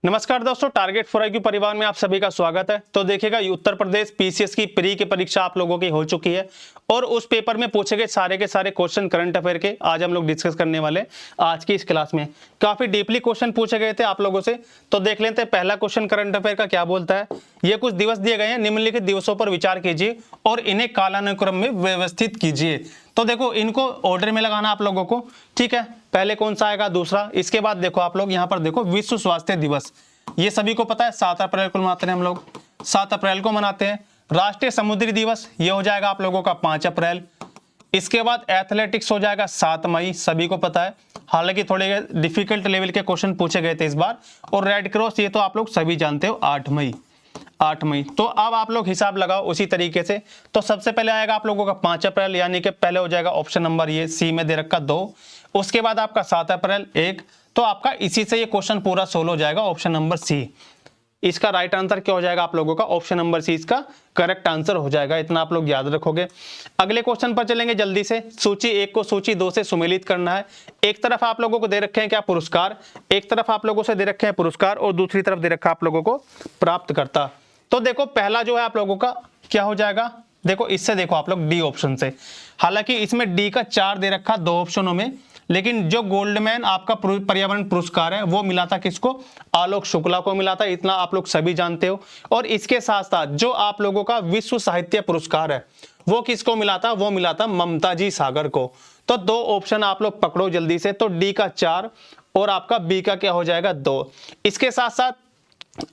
नमस्कार दोस्तों, target for IQ परिवार में आप सभी का स्वागत है। तो देखिएगा, उत्तर प्रदेश PCS की प्री की परीक्षा आप लोगों की हो चुकी है और उस पेपर में पूछे गए सारे के सारे क्वेश्चन करंट अफेयर के आज हम लोग डिस्कस करने वाले आज की इस क्लास में। काफी डीपली क्वेश्चन पूछे गए थे आप लोगों से, तो देख लेते हैं पहला क्वेश्चन करंट अफेयर का क्या बोलता है। ये कुछ दिवस दिए गए हैं, निम्नलिखित दिवसों पर विचार कीजिए और इन्हें कालानुक्रम में व्यवस्थित कीजिए। तो देखो, इनको ऑर्डर में लगाना आप लोगों को, ठीक है। पहले कौन सा आएगा, दूसरा। इसके बाद देखो आप लोग यहाँ पर देखो, विश्व स्वास्थ्य दिवस, ये सभी को पता है 7 अप्रैल को मनाते हैं हम लोग, 7 अप्रैल को मनाते हैं। राष्ट्रीय समुद्री दिवस ये हो जाएगा आप लोगों का 5 अप्रैल। इसके बाद एथलेटिक्स हो जाएगा 7 मई, सभी को पता है। हालांकि थोड़े डिफिकल्ट लेवल के क्वेश्चन पूछे गए थे इस बार। और रेड क्रॉस ये तो आप लोग सभी जानते हो, 8 मई। तो अब आप लोग हिसाब लगाओ उसी तरीके से। तो सबसे पहले आएगा आप लोगों का 5 अप्रैल, यानी कि पहले हो जाएगा ऑप्शन नंबर ये सी में दे रखा 2। उसके बाद आपका 7 अप्रैल 1। तो आपका इसी से ये क्वेश्चन पूरा सोल्व हो जाएगा, ऑप्शन नंबर सी। इसका राइट आंसर क्या हो जाएगा आप लोगों का, ऑप्शन नंबर सी इसका करेक्ट आंसर हो जाएगा। इतना आप लोग याद रखोगे। अगले क्वेश्चन पर चलेंगे जल्दी से। सूची 1 को सूची 2 से सुमेलित करना है। एक तरफ आप लोगों को दे रखे हैं क्या, पुरस्कार। एक तरफ आप लोगों से दे रखे हैं पुरस्कार और दूसरी तरफ दे रखा आप लोगों को प्राप्तकर्ता। तो देखो, पहला जो है आप लोगों का क्या हो जाएगा, देखो इससे देखो आप लोग डी ऑप्शन से। हालांकि इसमें डी का 4 दे रखा 2 ऑप्शनों में, लेकिन जो गोल्डमैन आपका पर्यावरण पुरस्कार है वो मिला था किसको, आलोक शुक्ला को मिला था, इतना आप लोग सभी जानते हो। और इसके साथ साथ जो आप लोगों का विश्व साहित्य पुरस्कार है वो किसको मिला था, वो मिला था ममता जी सागर को। तो 2 ऑप्शन आप लोग पकड़ो जल्दी से। तो डी का 4 और आपका बी का क्या हो जाएगा 2। इसके साथ साथ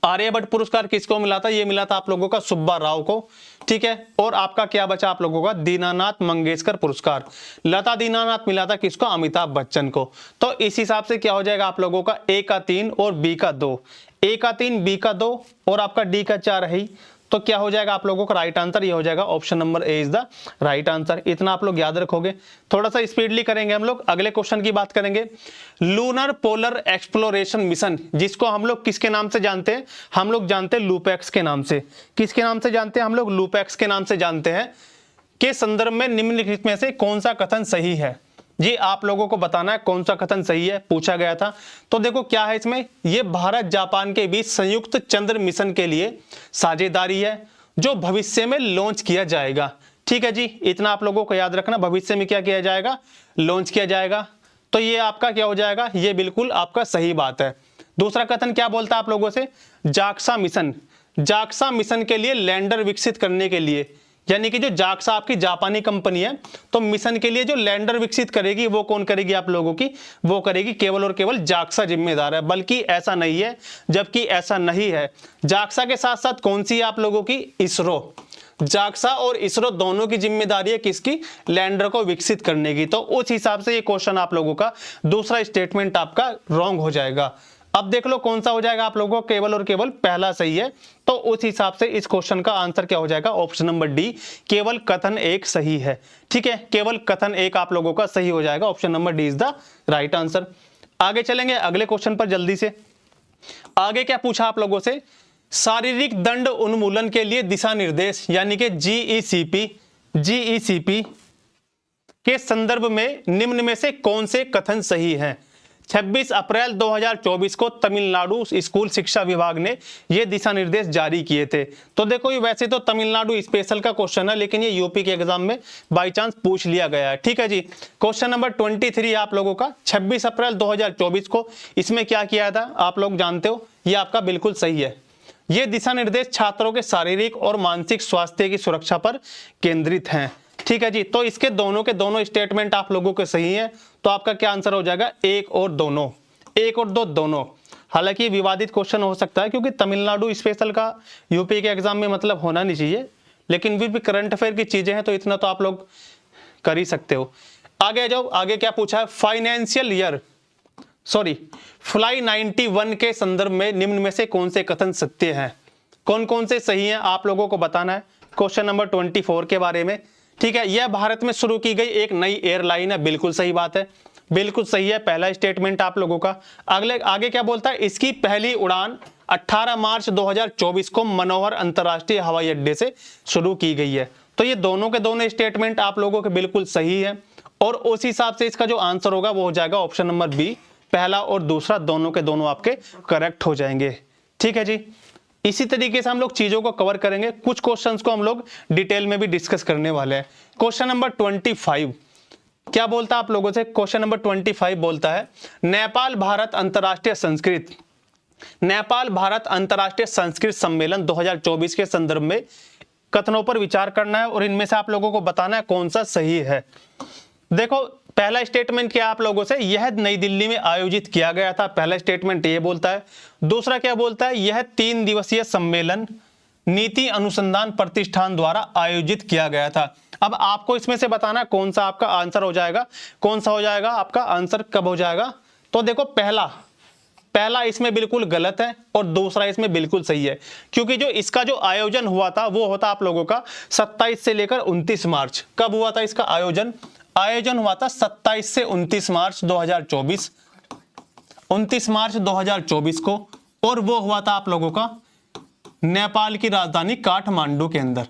आर्यभट्ट पुरस्कार किसको मिला था, ये मिला था आप लोगों का सुब्बा राव को, ठीक है। और आपका क्या बचा आप लोगों का, दीनानाथ मंगेशकर पुरस्कार, लता दीनानाथ मिला था किसको, अमिताभ बच्चन को। तो इस हिसाब से क्या हो जाएगा आप लोगों का ए का 3 और बी का 2, ए का 3 बी का 2 और आपका डी का 4 है। तो क्या हो जाएगा आप लोगों का राइट आंसर, ये हो जाएगा option number A is the right answer. इतना आप लोग याद रखोगे। थोड़ा सा स्पीडली करेंगे हम लोग, अगले क्वेश्चन की बात करेंगे। लूनर पोलर एक्सप्लोरेशन मिशन, जिसको हम लोग किसके नाम से जानते हैं, हम लोग जानते हैं लूपैक्स के नाम से। किसके नाम से जानते हैं हम लोग, लूपैक्स के नाम से जानते हैं। के संदर्भ में निम्नलिखित में से कौन सा कथन सही है, जी आप लोगों को बताना है कौन सा कथन सही है, पूछा गया था। तो देखो क्या है इसमें, ये भारत जापान के बीच संयुक्त चंद्र मिशन के लिए साझेदारी है जो भविष्य में लॉन्च किया जाएगा, ठीक है जी। इतना आप लोगों को याद रखना, भविष्य में क्या किया जाएगा, लॉन्च किया जाएगा। तो ये आपका क्या हो जाएगा, ये बिल्कुल आपका सही बात है। दूसरा कथन क्या बोलता है आप लोगों से, जाक्सा मिशन, जाक्सा मिशन के लिए लैंडर विकसित करने के लिए, यानी कि जो जाक्सा आपकी जापानी कंपनी है, तो मिशन के लिए जो लैंडर विकसित करेगी वो कौन करेगी आप लोगों की, वो करेगी केवल और केवल जाक्सा जिम्मेदार है। बल्कि ऐसा नहीं है, जबकि ऐसा नहीं है। जाक्सा के साथ साथ कौन सी है आप लोगों की, इसरो। जाक्सा और इसरो दोनों की जिम्मेदारी है किसकी, लैंडर को विकसित करने की। तो उस हिसाब से ये क्वेश्चन आप लोगों का दूसरा स्टेटमेंट आपका रॉन्ग हो जाएगा। अब देख लो कौन सा हो जाएगा आप लोगों को, केवल और केवल पहला सही है। तो उस हिसाब से इस क्वेश्चन का आंसर क्या हो जाएगा, ऑप्शन नंबर डी, केवल कथन 1 सही है, ठीक है। केवल कथन 1 आप लोगों का सही हो जाएगा, option number D is the right answer. आगे चलेंगे अगले क्वेश्चन पर जल्दी से। आगे क्या पूछा आप लोगों से, शारीरिक दंड उन्मूलन के लिए दिशा निर्देश, यानी कि जीईसीपी के संदर्भ में निम्न में से कौन से कथन सही हैं। 26 अप्रैल 2024 को तमिलनाडु स्कूल शिक्षा विभाग ने ये दिशा निर्देश जारी किए थे। तो देखो, ये वैसे तो तमिलनाडु स्पेशल का क्वेश्चन है, लेकिन ये यूपी के एग्जाम में बाय चांस पूछ लिया गया है, ठीक है जी। क्वेश्चन नंबर 23 आप लोगों का 26 अप्रैल 2024 को, इसमें क्या किया था आप लोग जानते हो, ये आपका बिल्कुल सही है। ये दिशा निर्देश छात्रों के शारीरिक और मानसिक स्वास्थ्य की सुरक्षा पर केंद्रित हैं, ठीक है जी। तो इसके दोनों के दोनों स्टेटमेंट आप लोगों के सही हैं। तो आपका क्या आंसर हो जाएगा, 1 और 2, 1 और 2 दोनों। हालांकि विवादित क्वेश्चन हो सकता है, क्योंकि तमिलनाडु स्पेशल का यूपी के एग्जाम में मतलब होना नहीं चाहिए, लेकिन भी करंट अफेयर की चीजें हैं तो इतना तो आप लोग कर ही सकते हो। आगे जाओ, आगे क्या पूछा है, फ्लाई 91 के संदर्भ में निम्न में से कौन से कथन सत्य हैं, कौन कौन से सही हैं आप लोगों को बताना है। क्वेश्चन नंबर 24 के बारे में, ठीक है। यह भारत में शुरू की गई एक नई एयरलाइन है, बिल्कुल सही बात है, बिल्कुल सही है, पहला स्टेटमेंट आप लोगों का। अगले आगे क्या बोलता है, इसकी पहली उड़ान 18 मार्च 2024 को मनोहर अंतर्राष्ट्रीय हवाई अड्डे से शुरू की गई है। तो ये दोनों के दोनों स्टेटमेंट आप लोगों के बिल्कुल सही है। और उस हिसाब से इसका जो आंसर होगा वो हो जाएगा ऑप्शन नंबर बी, पहला और दूसरा दोनों के दोनों आपके करेक्ट हो जाएंगे। ठीक है जी, इसी तरीके से हम लोग चीजों को कवर करेंगे। कुछ क्वेश्चंस को हम लोग डिटेल में भी डिस्कस करने वाले हैं। क्वेश्चन नंबर 25 क्या बोलता है आप लोगों से? क्वेश्चन नंबर 25 बोलता है नेपाल भारत अंतर्राष्ट्रीय संस्कृत सम्मेलन 2024 के संदर्भ में कथनों पर विचार करना है और इनमें से आप लोगों को बताना है कौन सा सही है। देखो, पहला स्टेटमेंट क्या आप लोगों से, यह नई दिल्ली में आयोजित किया गया था। पहला स्टेटमेंट ये बोलता है। दूसरा क्या बोलता है, यह 3 दिवसीय सम्मेलन नीति अनुसंधान प्रतिष्ठान द्वारा आयोजित किया गया था। अब आपको इसमें से बताना कौन सा आपका आंसर हो जाएगा, कौन सा हो जाएगा आपका आंसर, कब हो जाएगा। तो देखो, पहला इसमें बिल्कुल गलत है और दूसरा इसमें बिल्कुल सही है, क्योंकि जो इसका जो आयोजन हुआ था वो होता आप लोगों का 27 से लेकर 29 मार्च। कब हुआ था इसका आयोजन? आयोजन हुआ था 27 से 29 मार्च 2024, 29 मार्च 2024 को, और वो हुआ था आप लोगों का नेपाल की राजधानी काठमांडू के अंदर।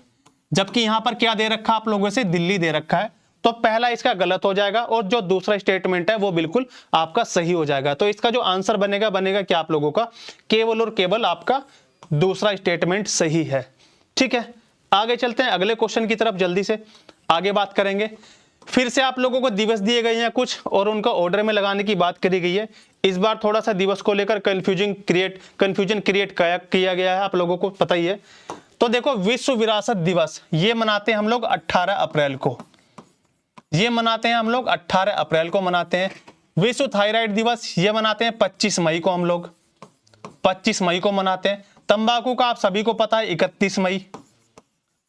जबकि यहां पर क्या दे रखा आप लोगों से, दिल्ली दे रखा है। तो पहला इसका गलत हो जाएगा और जो दूसरा स्टेटमेंट है वो बिल्कुल आपका सही हो जाएगा। तो इसका जो आंसर बनेगा क्या आप लोगों का, केवल और केवल आपका दूसरा स्टेटमेंट सही है। ठीक है, आगे चलते हैं अगले क्वेश्चन की तरफ, जल्दी से आगे बात करेंगे। फिर से आप लोगों को दिवस दिए गए हैं कुछ और उनका ऑर्डर में लगाने की बात करी गई है। इस बार थोड़ा सा दिवस को लेकर कंफ्यूजन क्रिएट किया गया है, आप लोगों को पता ही है। तो देखो, विश्व विरासत दिवस ये मनाते हैं हम लोग 18 अप्रैल को, ये मनाते हैं हम लोग 18 अप्रैल को मनाते हैं। विश्व थायराइड दिवस ये मनाते हैं 25 मई को, हम लोग 25 मई को मनाते हैं। तंबाकू का आप सभी को पता है 31 मई।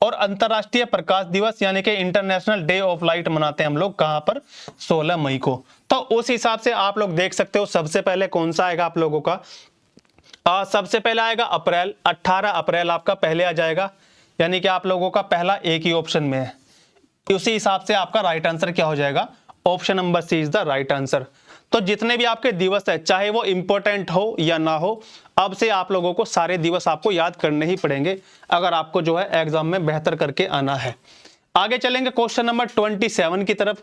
और अंतरराष्ट्रीय प्रकाश दिवस यानी कि इंटरनेशनल डे ऑफ लाइट मनाते हैं हम लोग कहां पर, 16 मई को। तो उस हिसाब से आप लोग देख सकते हो सबसे पहले कौन सा आएगा आप लोगों का, सबसे पहले आएगा अप्रैल, 18 अप्रैल आपका पहले आ जाएगा, यानी कि आप लोगों का पहला एक ही ऑप्शन में है। उसी हिसाब से आपका राइट आंसर क्या हो जाएगा, option number C is the right answer. तो जितने भी आपके दिवस है, चाहे वो इंपॉर्टेंट हो या ना हो, अब से आप लोगों को सारे दिवस आपको याद करने ही पड़ेंगे अगर आपको जो है एग्जाम में बेहतर करके आना है। आगे चलेंगे क्वेश्चन नंबर 27 की तरफ।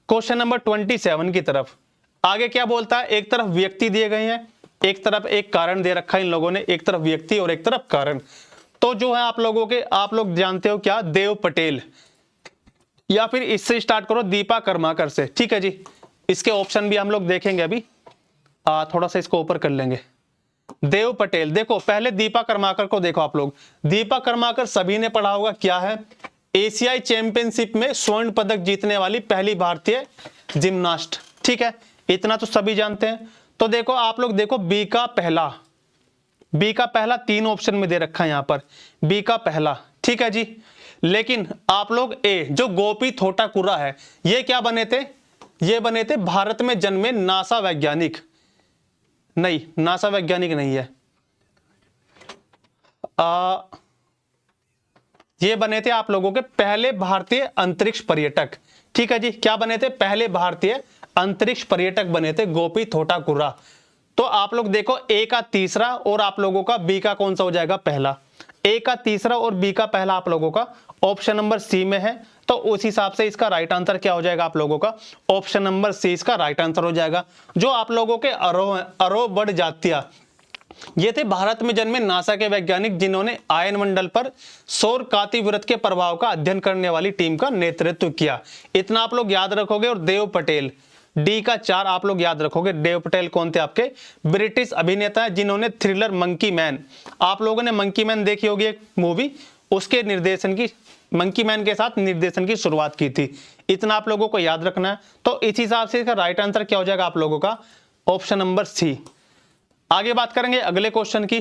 क्वेश्चन नंबर 27 की तरफ आगे क्या बोलता है, एक तरफ व्यक्ति दिए गए हैं, एक तरफ एक कारण दे रखा है इन लोगों ने, एक तरफ व्यक्ति और एक तरफ कारण। तो जो है आप लोग जानते हो क्या, देव पटेल, या फिर इससे स्टार्ट करो दीपा कर्माकर से। ठीक है जी, इसके ऑप्शन भी हम लोग देखेंगे अभी, थोड़ा सा इसको ऊपर कर लेंगे। देव पटेल, देखो पहले दीपा कर्माकर को देखो आप लोग। दीपा कर्माकर सभी ने पढ़ा होगा, क्या है, एशियाई चैंपियनशिप में स्वर्ण पदक जीतने वाली पहली भारतीय जिम्नास्ट। ठीक है, इतना तो सभी जानते हैं। तो देखो आप लोग देखो, बी का पहला 3 ऑप्शन में दे रखा है यहां पर, बी का पहला। ठीक है जी, लेकिन आप लोग ए, जो गोपी थोटाकुरा है, ये क्या बने थे, ये बने थे भारत में जन्मे नासा वैज्ञानिक। नहीं, नासा वैज्ञानिक नहीं है, ये बने थे आप लोगों के पहले भारतीय अंतरिक्ष पर्यटक। ठीक है जी, क्या बने थे, पहले भारतीय अंतरिक्ष पर्यटक बने थे गोपी थोटाकुरा। तो आप लोग देखो, ए का तीसरा और आप लोगों का बी का कौन सा हो जाएगा, पहला। ए का तीसरा और बी का पहला आप लोगों का ऑप्शन नंबर सी में है। तो उस हिसाब से इसका राइट आंसर क्या हो जाएगा आप लोगों का, ऑप्शन नंबर सी इसका राइट आंसर हो जाएगा। जो आप लोगों के अरोबड़ जातिया, ये थे भारत में जन्मे नासा के वैज्ञानिक जिन्होंने आयन मंडल पर सौर कांतिवृत्त के प्रभाव का अध्ययन करने वाली टीम का नेतृत्व किया। इतना आप लोग याद रखोगे। और देव पटेल, डी का 4 आप लोग याद रखोगे। देव पटेल कौन थे, आपके ब्रिटिश अभिनेता है जिन्होंने थ्रिलर मंकी मैन, आप लोगों ने मंकी मैन देखी होगी एक मूवी, उसके निर्देशन की, मंकी मैन के साथ निर्देशन की शुरुआत की थी। इतना आप लोगों को याद रखना है। तो इस हिसाब से इसका राइट आंसर क्या हो जाएगा आप लोगों का, ऑप्शन नंबर सी। आगे बात करेंगे अगले क्वेश्चन की।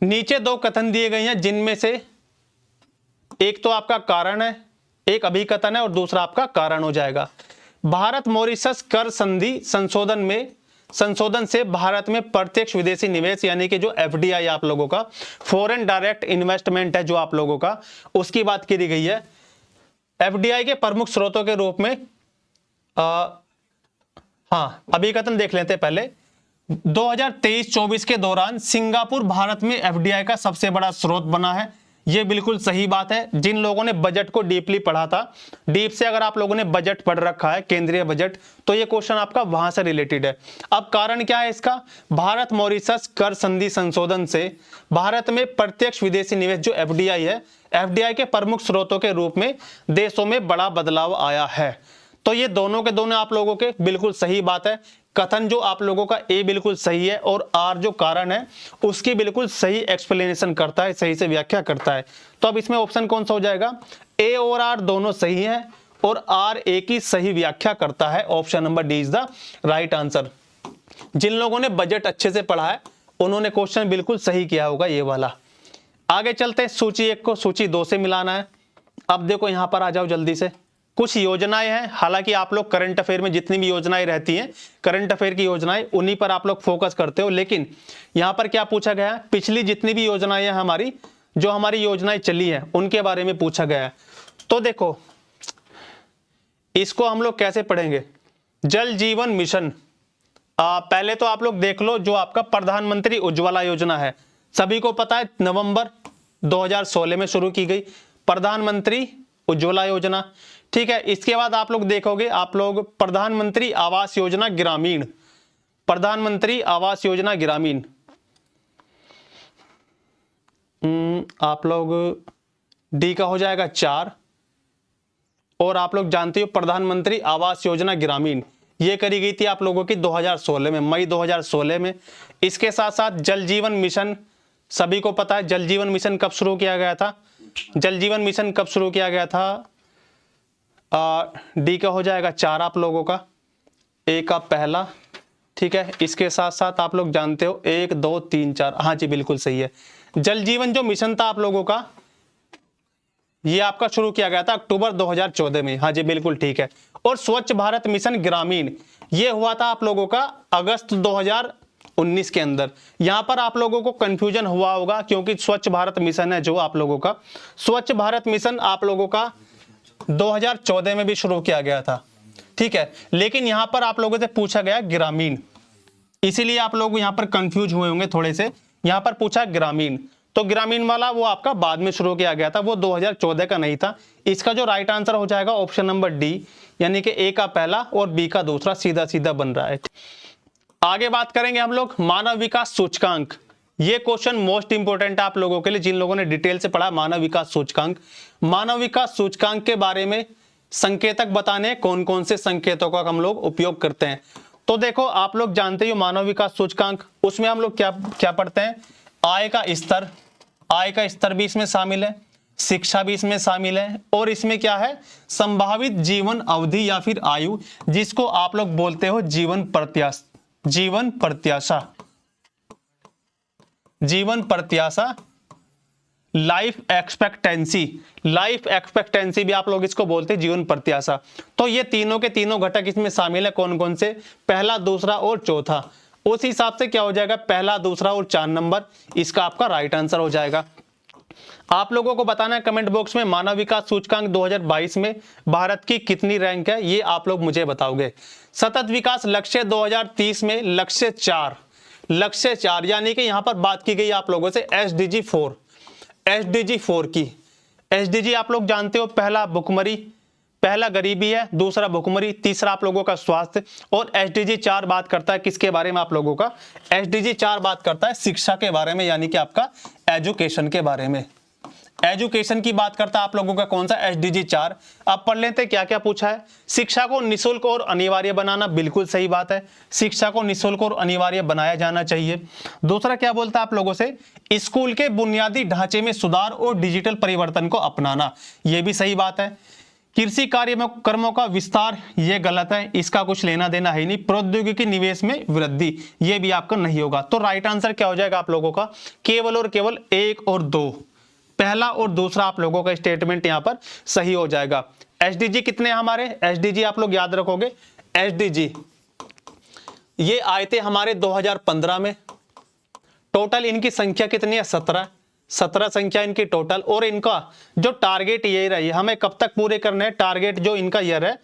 नीचे 2 कथन दिए गए हैं जिनमें से एक तो आपका कारण है, एक अभिकथन है और दूसरा आपका कारण हो जाएगा। भारत मॉरिशस कर संधि संशोधन से भारत में प्रत्यक्ष विदेशी निवेश यानी कि जो एफडीआई आप लोगों का फॉरेन डायरेक्ट इन्वेस्टमेंट है जो आप लोगों का, उसकी बात करी गई है। एफडीआई के प्रमुख स्रोतों के रूप में अभिकथन देख लेते हैं पहले। 2023-24 के दौरान सिंगापुर भारत में एफडीआई का सबसे बड़ा स्रोत बना है। ये बिल्कुल सही बात है। जिन लोगों ने बजट को डीपली पढ़ा था, डीप से अगर आप लोगों ने बजट पढ़ रखा है, केंद्रीय बजट, तो ये क्वेश्चन आपका वहां से रिलेटेड है। अब कारण क्या है इसका? भारत मॉरिशस कर संधि संशोधन से भारत में प्रत्यक्ष विदेशी निवेश जो एफडीआई है, एफडीआई के प्रमुख स्रोतों के रूप में देशों में बड़ा बदलाव आया है। तो ये दोनों के दोनों आप लोगों के बिल्कुल सही बात है। कथन जो आप लोगों का ए बिल्कुल सही है और आर जो कारण है उसकी बिल्कुल सही एक्सप्लेनेशन करता है, सही से व्याख्या करता है। तो अब इसमें ऑप्शन कौन सा हो जाएगा? ए और आर दोनों सही है और आर ए की सही व्याख्या करता है। Option number D is the right answer. जिन लोगों ने बजट अच्छे से पढ़ा है उन्होंने क्वेश्चन बिल्कुल सही किया होगा ये वाला। आगे चलते हैं, सूची 1 को सूची 2 से मिलाना है। अब देखो यहां पर आ जाओ जल्दी से। कुछ योजनाएं हैं, हालांकि आप लोग करंट अफेयर में जितनी भी योजनाएं रहती हैं, करंट अफेयर की योजनाएं, उन्हीं पर आप लोग फोकस करते हो, लेकिन यहां पर क्या पूछा गया है? पिछली जितनी भी योजनाएं हैं हमारी, जो हमारी योजनाएं चली हैं उनके बारे में पूछा गया है। तो देखो इसको हम लोग कैसे पढ़ेंगे? जल जीवन मिशन, पहले तो आप लोग देख लो जो आपका प्रधानमंत्री उज्ज्वला योजना है, सभी को पता है नवंबर 2016 में शुरू की गई प्रधानमंत्री उज्ज्वला योजना। ठीक है, इसके बाद आप लोग देखोगे, आप लोग प्रधानमंत्री आवास योजना ग्रामीण, प्रधानमंत्री आवास योजना ग्रामीण, आप लोग डी का हो जाएगा 4। और आप लोग जानते हो प्रधानमंत्री आवास योजना ग्रामीण ये करी गई थी आप लोगों की 2016 में, मई 2016 में। इसके साथ साथ जल जीवन मिशन, सभी को पता है जल जीवन मिशन कब शुरू किया गया था? जल जीवन मिशन कब शुरू किया गया था? डी का हो जाएगा 4 आप लोगों का, ए का पहला। ठीक है, इसके साथ साथ आप लोग जानते हो 1 2 3 4, हाँ जी बिल्कुल सही है। जल जीवन जो मिशन था आप लोगों का, ये आपका शुरू किया गया था अक्टूबर 2014 में, हाँ जी बिल्कुल ठीक है। और स्वच्छ भारत मिशन ग्रामीण ये हुआ था आप लोगों का अगस्त 2019 के अंदर। यहां पर आप लोगों को कंफ्यूजन हुआ होगा क्योंकि स्वच्छ भारत मिशन है जो आप लोगों का, स्वच्छ भारत मिशन आप लोगों का 2014 में भी शुरू किया गया था। ठीक है, लेकिन यहां पर आप लोगों से पूछा गया ग्रामीण, इसीलिए आप लोग यहां पर कंफ्यूज हुए होंगे थोड़े से। यहां पर पूछा ग्रामीण, तो ग्रामीण वाला वो आपका बाद में शुरू किया गया था, वो 2014 का नहीं था। इसका जो राइट आंसर हो जाएगा ऑप्शन नंबर डी, यानी कि ए का पहला और बी का दूसरा, सीधा सीधा बन रहा है। आगे बात करेंगे हम लोग मानव विकास सूचकांक। ये क्वेश्चन मोस्ट इंपोर्टेंट है आप लोगों के लिए जिन लोगों ने डिटेल से पढ़ा मानव विकास सूचकांक। मानव विकास सूचकांक के बारे में संकेतक बताने, कौन कौन से संकेतों का हम लोग उपयोग करते हैं। तो देखो आप लोग जानते हो मानव विकास सूचकांक, उसमें हम लोग क्या क्या पढ़ते हैं? आय का स्तर, आय का स्तर भी इसमें शामिल है, शिक्षा भी इसमें शामिल है, और इसमें क्या है? संभावित जीवन अवधि या फिर आयु, जिसको आप लोग बोलते हो जीवन प्रत्याशा, जीवन प्रत्याशा, जीवन प्रत्याशा, लाइफ एक्सपेक्टेंसी, लाइफ एक्सपेक्टेंसी भी आप लोग इसको बोलते हैं जीवन प्रत्याशा। तो ये तीनों के तीनों घटक इसमें शामिल है, कौन कौन से? पहला, दूसरा और चौथा। उस हिसाब से क्या हो जाएगा? पहला, दूसरा और 4 नंबर, इसका आपका राइट आंसर हो जाएगा। आप लोगों को बताना है कमेंट बॉक्स में मानव विकास सूचकांक 2022 में भारत की कितनी रैंक है, ये आप लोग मुझे बताओगे। सतत विकास लक्ष्य 2030 में लक्ष्य 4, लक्ष्य 4, यानी कि यहां पर बात की गई आप लोगों से एसडीजी 4, एसडीजी 4 की। एसडीजी आप लोग जानते हो, पहला भुखमरी, पहला गरीबी है, दूसरा भुखमरी, तीसरा आप लोगों का स्वास्थ्य, और एसडीजी 4 बात करता है किसके बारे में आप लोगों का? एसडीजी 4 बात करता है शिक्षा के बारे में, यानी कि आपका एजुकेशन के बारे में। एजुकेशन की बात करता है आप लोगों का कौन सा? एसडीजी 4। अब पढ़ लेते हैं क्या क्या पूछा है। शिक्षा को निःशुल्क और अनिवार्य बनाना, बिल्कुल सही बात है, शिक्षा को निःशुल्क और अनिवार्य बनाया जाना चाहिए। दूसरा क्या बोलता है आप लोगों से? स्कूल के बुनियादी ढांचे में सुधार और डिजिटल परिवर्तन को अपनाना, यह भी सही बात है। कृषि कार्यक्रमों का विस्तार, ये गलत है, इसका कुछ लेना देना है नहीं। प्रौद्योगिकी निवेश में वृद्धि, ये भी आपका नहीं होगा। तो राइट आंसर क्या हो जाएगा आप लोगों का? केवल और केवल 1 और 2, पहला और दूसरा आप लोगों का स्टेटमेंट यहां पर सही हो जाएगा। एसडीजी कितने हैं हमारे? एसडीजी आप लोग याद रखोगे, एसडीजी ये आए थे हमारे 2015 में। टोटल इनकी संख्या कितनी है? 17 संख्या इनकी टोटल। और इनका जो टारगेट ये रही, हमें कब तक पूरे करने हैं टारगेट, जो इनका ईयर है,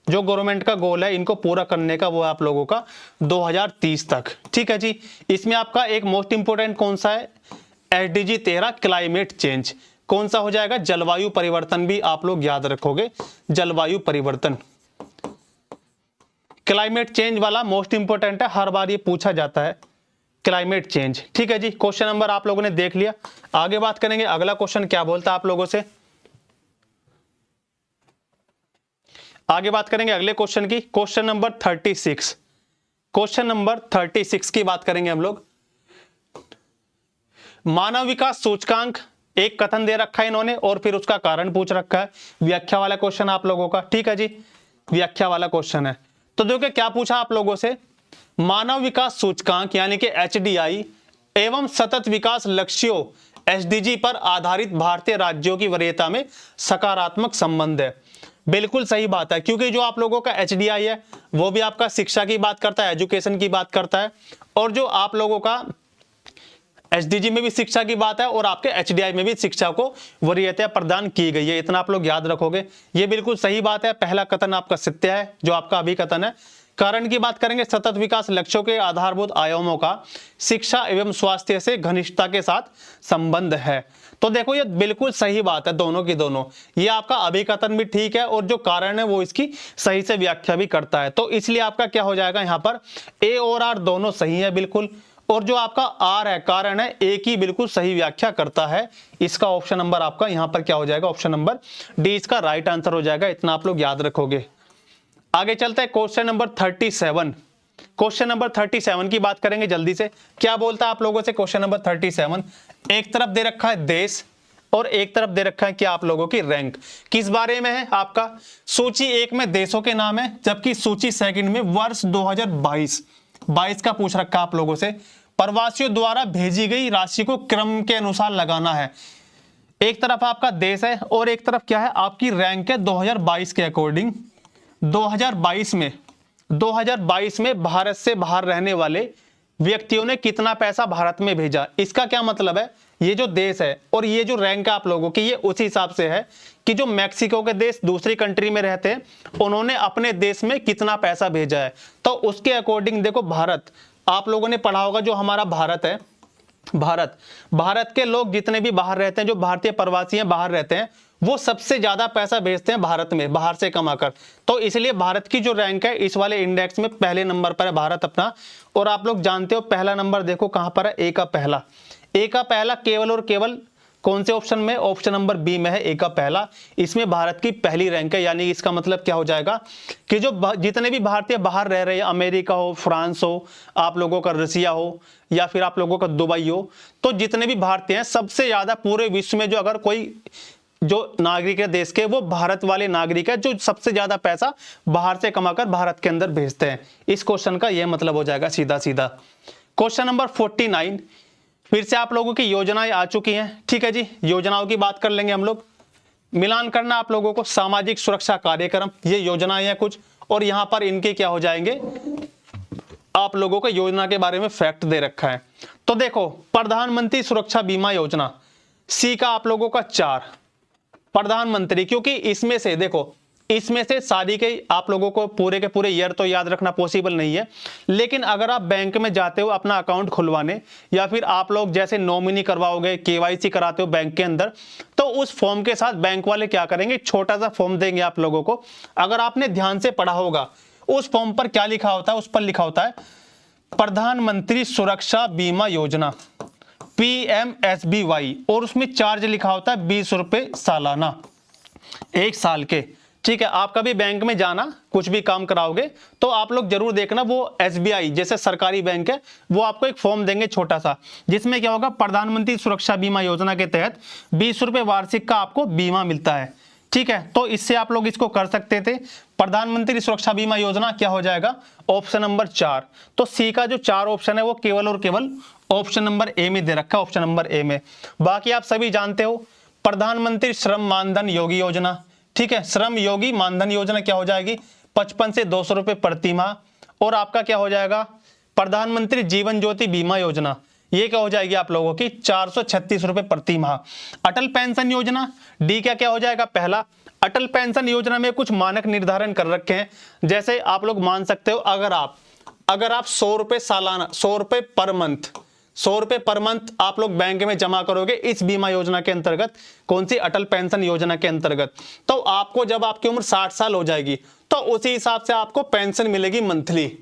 जो गवर्नमेंट का गोल है इनको पूरा करने का, वो आप लोगों का 2030 तक। ठीक है जी। इसमें आपका एक मोस्ट इंपोर्टेंट कौन सा है? SDG 13 climate change. कौन सा हो जाएगा? जलवायु परिवर्तन भी आप लोग याद रखोगे, जलवायु परिवर्तन। क्लाइमेट चेंज वाला मोस्ट इंपोर्टेंट है, हर बार ये पूछा जाता है, क्लाइमेट चेंज। ठीक है जी, क्वेश्चन नंबर आप लोगों ने देख लिया। आगे बात करेंगे, अगला क्वेश्चन क्या बोलता है आप लोगों से। आगे बात करेंगे अगले क्वेश्चन की, क्वेश्चन नंबर 36। क्वेश्चन नंबर 36 की बात करेंगे हम लोग। मानव विकास सूचकांक, एक कथन दे रखा है इन्होंने और फिर उसका कारण पूछ रखा है। व्याख्या वाला क्वेश्चन आप लोगों का। ठीक है जी, व्याख्या वाला क्वेश्चन है। तो देखो क्या पूछा आप लोगों से, मानव विकास सूचकांक यानी कि HDI एवं सतत विकास लक्ष्यों SDG पर आधारित भारतीय राज्यों की वरीयता में सकारात्मक संबंध है। बिल्कुल सही बात है, क्योंकि जो आप लोगों का HDI है वो भी आपका शिक्षा की बात करता है, एजुकेशन की बात करता है, और जो आप लोगों का SDG में भी शिक्षा की बात है और आपके HDI में भी शिक्षा को वरीयता प्रदान की गई है। इतना आप लोग याद रखोगे, ये बिल्कुल सही बात है। पहला कथन आपका सत्य है, जो आपका अभी कथन है। कारण की बात करेंगे, सतत विकास लक्ष्यों के आधारभूत आयामों का शिक्षा एवं स्वास्थ्य से घनिष्ठता के साथ संबंध है। तो देखो ये बिल्कुल सही बात है, दोनों की दोनों। ये आपका अभिकथन भी ठीक है और जो कारण है वो इसकी सही से व्याख्या भी करता है। तो इसलिए आपका क्या हो जाएगा यहाँ पर, ए और आर दोनों सही है बिल्कुल, और जो आपका आर है कारण है, एक ही बिल्कुल सही व्याख्या करता है। इसका ऑप्शन नंबर आपका यहाँ पर क्या हो जाएगा, ऑप्शन नंबर डी इसका राइट आंसर हो जाएगा। इतना आप लोग याद रखोगे। आगे चलते हैं क्वेश्चन नंबर 37। क्वेश्चन नंबर 37 की बात करेंगे जल्दी से। क्या बोलता है आप लोगों से क्वेश्चन नंबर 37, एक तरफ दे रखा है देश और एक तरफ दे रखा है क्या आप लोगों की रैंक। किस बारे में है आपका, सूची 1 में देशों के नाम है, जबकि सूची 2 में वर्ष 2022 का पूछ रखा आप लोगों से। प्रवासियों द्वारा भेजी गई राशि को क्रम के अनुसार लगाना है। एक तरफ आपका देश है और एक तरफ क्या है, आपकी रैंक है 2022 के अकॉर्डिंग। 2022 में भारत से बाहर रहने वाले व्यक्तियों ने कितना पैसा भारत में भेजा। इसका क्या मतलब है, ये जो देश है और ये जो रैंक है आप लोगों की, ये उस हिसाब से है कि जो मैक्सिको के देश दूसरी कंट्री में रहते हैं उन्होंने अपने देश में कितना पैसा भेजा है। तो उसके अकॉर्डिंग देखो, भारत आप लोगों ने पढ़ा होगा, जो हमारा भारत है, भारत के लोग जितने भी बाहर रहते हैं, जो भारतीय प्रवासी हैं बाहर रहते हैं, वो सबसे ज्यादा पैसा भेजते हैं भारत में, बाहर से कमाकर। तो इसलिए भारत की जो रैंक है इस वाले इंडेक्स में पहले नंबर पर है भारत अपना। और आप लोग जानते हो पहला नंबर देखो कहां पर है, ए का पहला केवल और केवल कौन से ऑप्शन में, ऑप्शन नंबर बी में है, ए का पहला। इसमें भारत की पहली रैंक है। यानी इसका मतलब क्या हो जाएगा कि जो जितने भी भारतीय बाहर रह रहे हैं, अमेरिका हो, फ्रांस हो, आप लोगों का रसिया हो, या फिर आप लोगों का दुबई हो, तो जितने भी भारतीय हैं सबसे ज्यादा पूरे विश्व में जो अगर कोई जो नागरिक है देश के, वो भारत वाले नागरिक है, जो सबसे ज्यादा पैसा बाहर से कमाकर भारत के अंदर भेजते हैं। इस क्वेश्चन का यह मतलब हो जाएगा सीधा सीधा। क्वेश्चन नंबर 49, फिर से आप लोगों की योजनाएं आ चुकी हैं। ठीक है जी, योजनाओं की बात कर लेंगे हम लोग। मिलान करना आप लोगों को, सामाजिक सुरक्षा कार्यक्रम, ये योजनाएं हैं कुछ, और यहां पर इनके क्या हो जाएंगे, आप लोगों को योजना के बारे में फैक्ट दे रखा है। तो देखो, प्रधानमंत्री सुरक्षा बीमा योजना, सी का आप लोगों का 4, प्रधानमंत्री, क्योंकि इसमें से देखो, इसमें से सारी के आप लोगों को पूरे के पूरे ईयर तो याद रखना पॉसिबल नहीं है, लेकिन अगर आप बैंक में जाते हो अपना अकाउंट खुलवाने, या फिर आप लोग जैसे नॉमिनी करवाओगे, KYC कराते हो बैंक के अंदर, तो उस फॉर्म के साथ बैंक वाले क्या करेंगे, छोटा सा फॉर्म देंगे आप लोगों को। अगर आपने ध्यान से पढ़ा होगा, उस फॉर्म पर क्या लिखा होता है, उस पर लिखा होता है प्रधानमंत्री सुरक्षा बीमा योजना, PMSBY, और उसमें चार्ज लिखा होता है 20 रुपए सालाना, 1 साल के। ठीक है, आप कभी बैंक में जाना, कुछ भी काम कराओगे तो आप लोग जरूर देखना, वो SBI जैसे सरकारी बैंक है, वो आपको एक फॉर्म देंगे छोटा सा, जिसमें क्या होगा, प्रधानमंत्री सुरक्षा बीमा योजना के तहत 20 रुपए वार्षिक का आपको बीमा मिलता है। ठीक है, तो इससे आप लोग इसको कर सकते थे। प्रधानमंत्री सुरक्षा बीमा योजना क्या हो जाएगा, ऑप्शन नंबर 4। तो सी का जो 4 ऑप्शन है वो केवल और केवल ऑप्शन नंबर ए में दे रखा है, ऑप्शन नंबर ए में। बाकी आप सभी जानते हो, प्रधानमंत्री श्रम मानधन योगी योजना, ठीक है, श्रम योगी मानधन योजना क्या हो जाएगी, 55 से 200 रुपए प्रति माह। और आपका क्या हो जाएगा, प्रधानमंत्री जीवन ज्योति बीमा योजना, ये क्या हो जाएगी आप लोगों की, 436 रुपए प्रति माह। अटल पेंशन योजना, डी का क्या हो जाएगा, पहला। अटल पेंशन योजना में कुछ मानक निर्धारण कर रखे हैं, जैसे आप लोग मान सकते हो, अगर आप 100 रुपए सालाना, 100 रुपए पर मंथ, ₹100 पर मंथ आप लोग बैंक में जमा करोगे इस बीमा योजना के अंतर्गत, कौन सी, अटल पेंशन योजना के अंतर्गत। तो आपको जब आपकी उम्र 60 साल हो जाएगी तो उसी हिसाब से आपको पेंशन मिलेगी मंथली।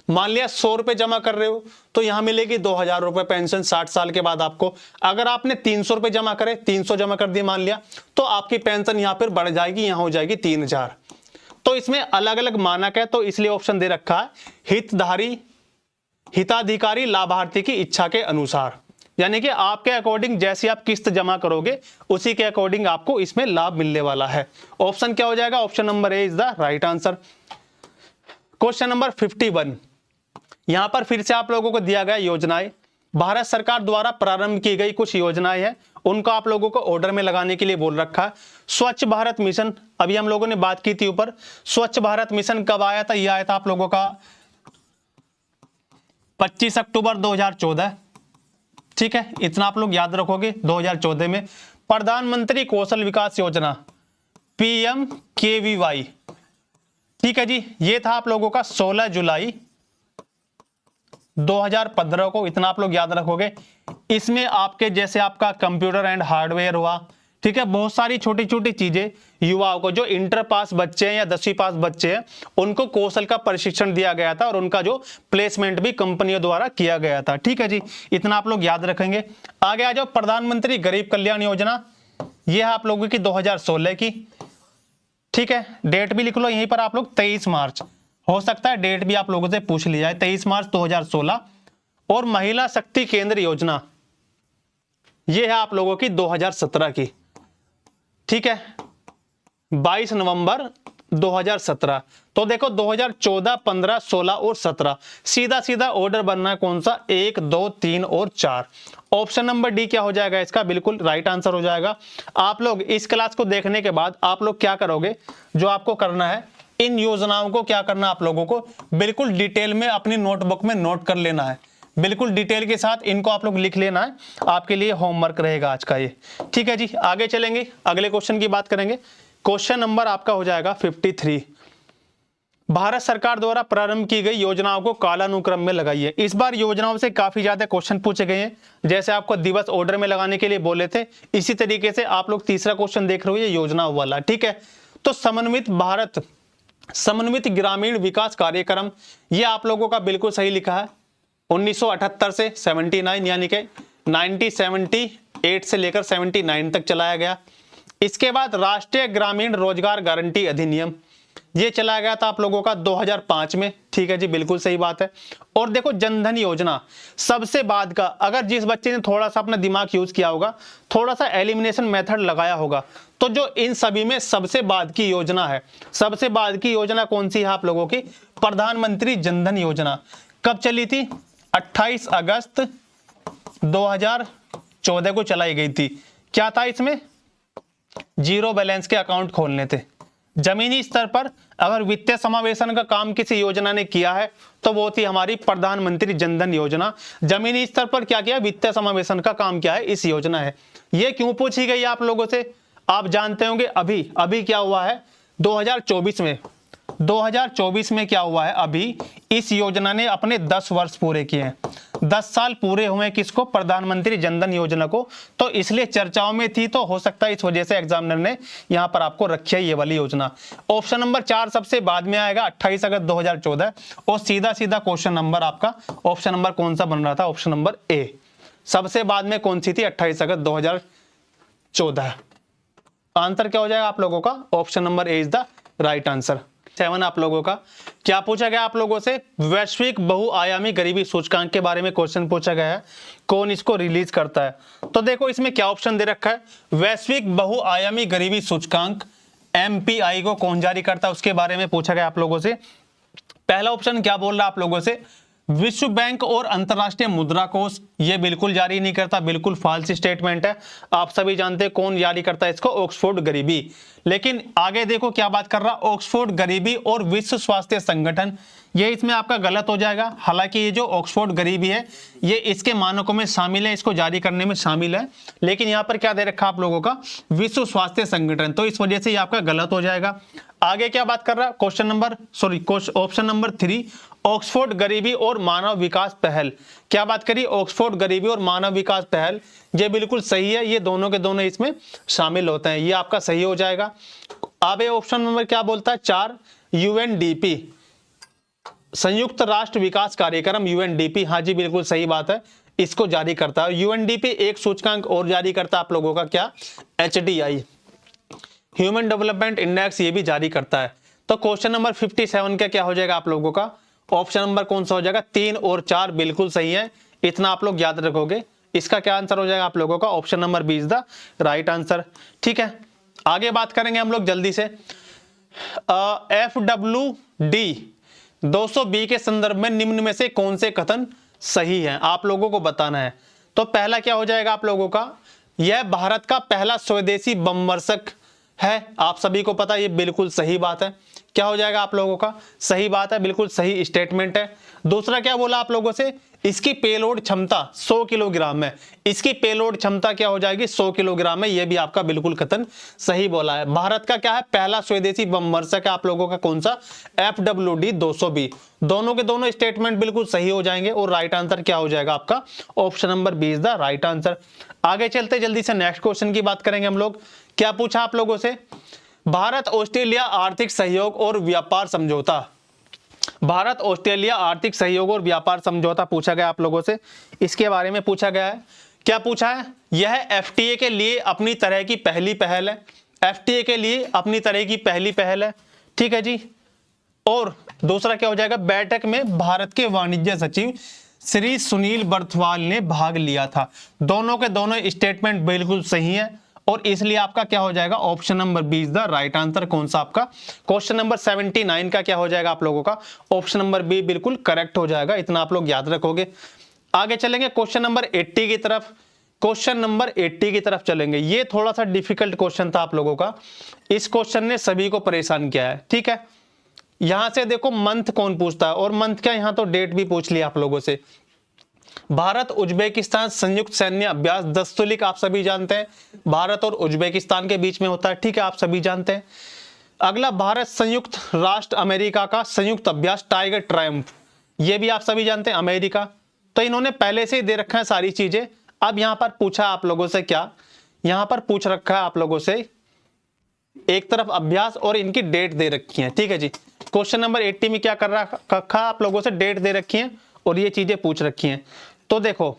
मान लिया ₹100 जमा कर रहे हो तो यहां मिलेगी ₹2000 पेंशन 60 साल के बाद आपको। अगर आपने ₹300 जमा करे, 300 जमा कर दिए मान लिया, तो आपकी पेंशन यहां पर बढ़ जाएगी, यहां हो जाएगी 3000। तो इसमें अलग अलग मानक है, तो इसलिए ऑप्शन दे रखा है हिताधिकारी लाभार्थी की इच्छा के अनुसार, यानी कि आपके अकॉर्डिंग जैसी आप किस्त जमा करोगे उसी के अकॉर्डिंग आपको इसमें लाभ मिलने वाला है। ऑप्शन क्या हो जाएगा? Option number A is the right answer. Question number 51, यहां पर फिर से आप लोगों को दिया गया योजनाएं, भारत सरकार द्वारा प्रारंभ की गई कुछ योजनाएं हैं, उनको आप लोगों को ऑर्डर में लगाने के लिए बोल रखा है। स्वच्छ भारत मिशन, अभी हम लोगों ने बात की थी ऊपर, स्वच्छ भारत मिशन कब आया था? यह आया था आप लोगों का 25 अक्टूबर 2014। ठीक है, इतना आप लोग याद रखोगे 2014 में। प्रधानमंत्री कौशल विकास योजना PMKVY, ठीक है जी, ये था आप लोगों का 16 जुलाई 2015 को, इतना आप लोग याद रखोगे। इसमें आपके जैसे आपका कंप्यूटर एंड हार्डवेयर हुआ, ठीक है, बहुत सारी छोटी छोटी चीजें युवाओं को, जो इंटर पास बच्चे हैं या 10वीं पास बच्चे हैं, उनको कौशल का प्रशिक्षण दिया गया था और उनका जो प्लेसमेंट भी कंपनियों द्वारा किया गया था। ठीक है जी, इतना आप लोग याद रखेंगे। आगे आ जाओ, प्रधानमंत्री गरीब कल्याण योजना, यह है आप लोगों की 2016 की। ठीक है, डेट भी लिख लो यहीं पर आप लोग, 23 मार्च, हो सकता है डेट भी आप लोगों से पूछ लिया जाए, 23 मार्च 2016। और महिला शक्ति केंद्र योजना, यह है आप लोगों की 2017 की। ठीक है, 22 नवंबर 2017। तो देखो 2014, 15, 16 और 17 सीधा सीधा ऑर्डर बनना है कौन सा? 1, 2, 3 और 4। ऑप्शन नंबर डी क्या हो जाएगा इसका? बिल्कुल राइट आंसर हो जाएगा। आप लोग इस क्लास को देखने के बाद आप लोग क्या करोगे, जो आपको करना है, इन योजनाओं को क्या करना, आप लोगों को बिल्कुल डिटेल में अपनी नोटबुक में नोट कर लेना है, बिल्कुल डिटेल के साथ इनको आप लोग लिख लेना है, आपके लिए होमवर्क रहेगा आज का ये। ठीक है जी, आगे चलेंगे, अगले क्वेश्चन की बात करेंगे। क्वेश्चन नंबर आपका हो जाएगा 53, भारत सरकार द्वारा प्रारंभ की गई योजनाओं को कालानुक्रम में लगाइए। इस बार योजनाओं से काफी ज्यादा क्वेश्चन पूछे गए हैं, जैसे आपको दिवस ऑर्डर में लगाने के लिए बोले थे, इसी तरीके से आप लोग तीसरा क्वेश्चन देख रहे हो ये योजनाओं वाला। ठीक है, तो समन्वित ग्रामीण विकास कार्यक्रम, ये आप लोगों का बिल्कुल सही लिखा है, 1978 से 79, यानी कि 1978 से लेकर 79 तक चलाया गया। इसके बाद राष्ट्रीय ग्रामीण रोजगार गारंटी अधिनियम, ये चलाया गया था आप लोगों का 2005 में। ठीक है जी, बिल्कुल सही बात है। और देखो जनधन योजना सबसे बाद का, अगर जिस बच्चे ने थोड़ा सा अपना दिमाग यूज किया होगा, थोड़ा सा एलिमिनेशन मेथड लगाया होगा, तो जो इन सभी में सबसे बाद की योजना है, सबसे बाद की योजना कौन सी है आप लोगों की? प्रधानमंत्री जनधन योजना। कब चली थी? 28 अगस्त 2014 को चलाई गई थी। क्या था इसमें? जीरो बैलेंस के अकाउंट खोलने थे। जमीनी स्तर पर अगर वित्तीय समावेशन का काम किसी योजना ने किया है तो वो थी हमारी प्रधानमंत्री जनधन योजना। जमीनी स्तर पर क्या किया? वित्तीय समावेशन का काम क्या है? इस योजना है। ये क्यों पूछी गई आप लोगों से? आप जानते होंगे अभी क्या हुआ है 2024 में क्या हुआ है? अभी इस योजना ने अपने 10 वर्ष पूरे किए हैं, 10 साल पूरे हुए किसको? प्रधानमंत्री जनधन योजना को। तो इसलिए चर्चाओं में थी, तो हो सकता है इस वजह से एग्जामिनर ने यहां पर आपको रखी है ये वाली योजना। ऑप्शन नंबर 4 सबसे बाद में आएगा, 28 अगस्त 2014। और सीधा सीधा क्वेश्चन नंबर आपका ऑप्शन नंबर कौन सा बन रहा था? Option number A. सबसे बाद में कौन सी थी? 28 अगस्त 2014। आंसर क्या हो जाएगा आप लोगों का? Option number A is the right answer. 7 आप लोगों का क्या पूछा गया आप लोगों से? वैश्विक बहुआयामी गरीबी सूचकांक के बारे में क्वेश्चन पूछा गया है, कौन इसको रिलीज करता है? तो देखो इसमें क्या ऑप्शन दे रखा है, वैश्विक बहुआयामी गरीबी सूचकांक MPI को कौन जारी करता है उसके बारे में पूछा गया आप लोगों से। पहला ऑप्शन क्या बोल रहा है आप लोगों से? विश्व बैंक और अंतरराष्ट्रीय मुद्रा कोष ये बिल्कुल जारी नहीं करता, बिल्कुल फॉल्स स्टेटमेंट है। आप सभी जानते हैं कौन जारी करता है इसको? ऑक्सफोर्ड गरीबी। लेकिन आगे देखो क्या बात कर रहा, ऑक्सफोर्ड गरीबी और विश्व स्वास्थ्य संगठन ये इसमें आपका गलत हो जाएगा। हालांकि ये जो ऑक्सफोर्ड गरीबी है ये इसके मानकों में शामिल है, इसको जारी करने में शामिल है, लेकिन यहाँ पर क्या दे रखा आप लोगों का, विश्व स्वास्थ्य संगठन, तो इस वजह से ये आपका गलत हो जाएगा। आगे क्या बात कर रहा है, ऑप्शन नंबर 3, ऑक्सफोर्ड गरीबी और मानव विकास पहल। क्या बात करी, ऑक्सफोर्ड गरीबी और मानव विकास पहल, ये बिल्कुल सही है, ये दोनों के दोनों इसमें शामिल होते हैं, ये आपका सही हो जाएगा। अब ऑप्शन नंबर क्या बोलता है, 4, यूएनडीपी, संयुक्त राष्ट्र विकास कार्यक्रम, यूएनडीपी, हाँ जी बिल्कुल सही बात है, इसको जारी करता है। यूएनडीपी एक सूचकांक और जारी करता है आप लोगों का, क्या, एचडीआई, ह्यूमन डेवलपमेंट इंडेक्स, ये भी जारी करता है। तो क्वेश्चन नंबर 57 का क्या हो जाएगा आप लोगों का, ऑप्शन नंबर कौन सा हो जाएगा, 3 और 4 बिल्कुल सही है, इतना आप लोग याद रखोगे। इसका क्या आंसर हो जाएगा आप लोगों का, option number B is the right answer. ठीक है, आगे बात करेंगे हम लोग जल्दी से। FWD 200B के संदर्भ में निम्न में से कौन से कथन सही है, आप लोगों को बताना है। तो पहला क्या हो जाएगा आप लोगों का, यह भारत का पहला स्वदेशी बमवर्षक है, आप सभी को पता है, ये बिल्कुल सही बात है। क्या हो जाएगा आप लोगों का, सही बात है, बिल्कुल सही स्टेटमेंट है। दूसरा क्या बोला आप लोगों से, इसकी पेलोड क्षमता 100 किलोग्राम है, इसकी पेलोड क्षमता क्या हो जाएगी, 100 किलोग्राम है, ये भी आपका बिल्कुल कथन सही बोला है। भारत का क्या है, पहला स्वदेशी बमवर्षक है आप लोगों का कौन सा, FWD 200B, दोनों के दोनों स्टेटमेंट बिल्कुल सही हो जाएंगे और राइट आंसर क्या हो जाएगा आपका, option number B is the right answer. आगे चलते जल्दी से नेक्स्ट क्वेश्चन की बात करेंगे हम लोग। क्या पूछा आप लोगों से, भारत ऑस्ट्रेलिया आर्थिक सहयोग और व्यापार समझौता, भारत ऑस्ट्रेलिया आर्थिक सहयोग और व्यापार समझौता पूछा गया आप लोगों से, इसके बारे में पूछा गया है। क्या पूछा है, यह FTA के लिए अपनी तरह की पहली पहल है, FTA के लिए अपनी तरह की पहली पहल है, ठीक है जी। और दूसरा क्या हो जाएगा, बैठक में भारत के वाणिज्य सचिव श्री सुनील बर्थवाल ने भाग लिया था, दोनों के दोनों स्टेटमेंट बिल्कुल सही है और इसलिए आपका क्या हो जाएगा, option number B is the right answer. कौन सा आपका, क्वेश्चन नंबर 79 का क्या हो जाएगा आप लोगों का, ऑप्शन नंबर बी बिल्कुल करेक्ट हो जाएगा, इतना आप लोग याद रखोगे। आगे चलेंगे क्वेश्चन नंबर 80 की तरफ, क्वेश्चन नंबर 80 की तरफ चलेंगे। ये थोड़ा सा डिफिकल्ट क्वेश्चन था आप लोगों का, इस क्वेश्चन ने सभी को परेशान किया है, ठीक है। यहां से देखो मंथ कौन पूछता है, और मंथ क्या, यहां तो डेट भी पूछ लिया आप लोगों से। भारत उज्बेकिस्तान संयुक्त सैन्य अभ्यास दस्तुलिक आप सभी जानते हैं, भारत और उज्बेकिस्तान के बीच में होता है, ठीक है, आप सभी जानते हैं। अगला भारत संयुक्त राष्ट्र अमेरिका का संयुक्त अभ्यास टाइगर ट्रायम्फ, ये भी आप सभी जानते हैं, अमेरिका। तो इन्होंने पहले से ही दे रखा है सारी चीजें। अब यहां पर पूछा आप लोगों से, क्या यहां पर पूछ रखा है आप लोगों से, एक तरफ अभ्यास और इनकी डेट दे रखी है, ठीक है जी। क्वेश्चन नंबर 80 में क्या कर रखा आप लोगों से, डेट दे रखी है और ये चीजें पूछ रखी हैं। तो देखो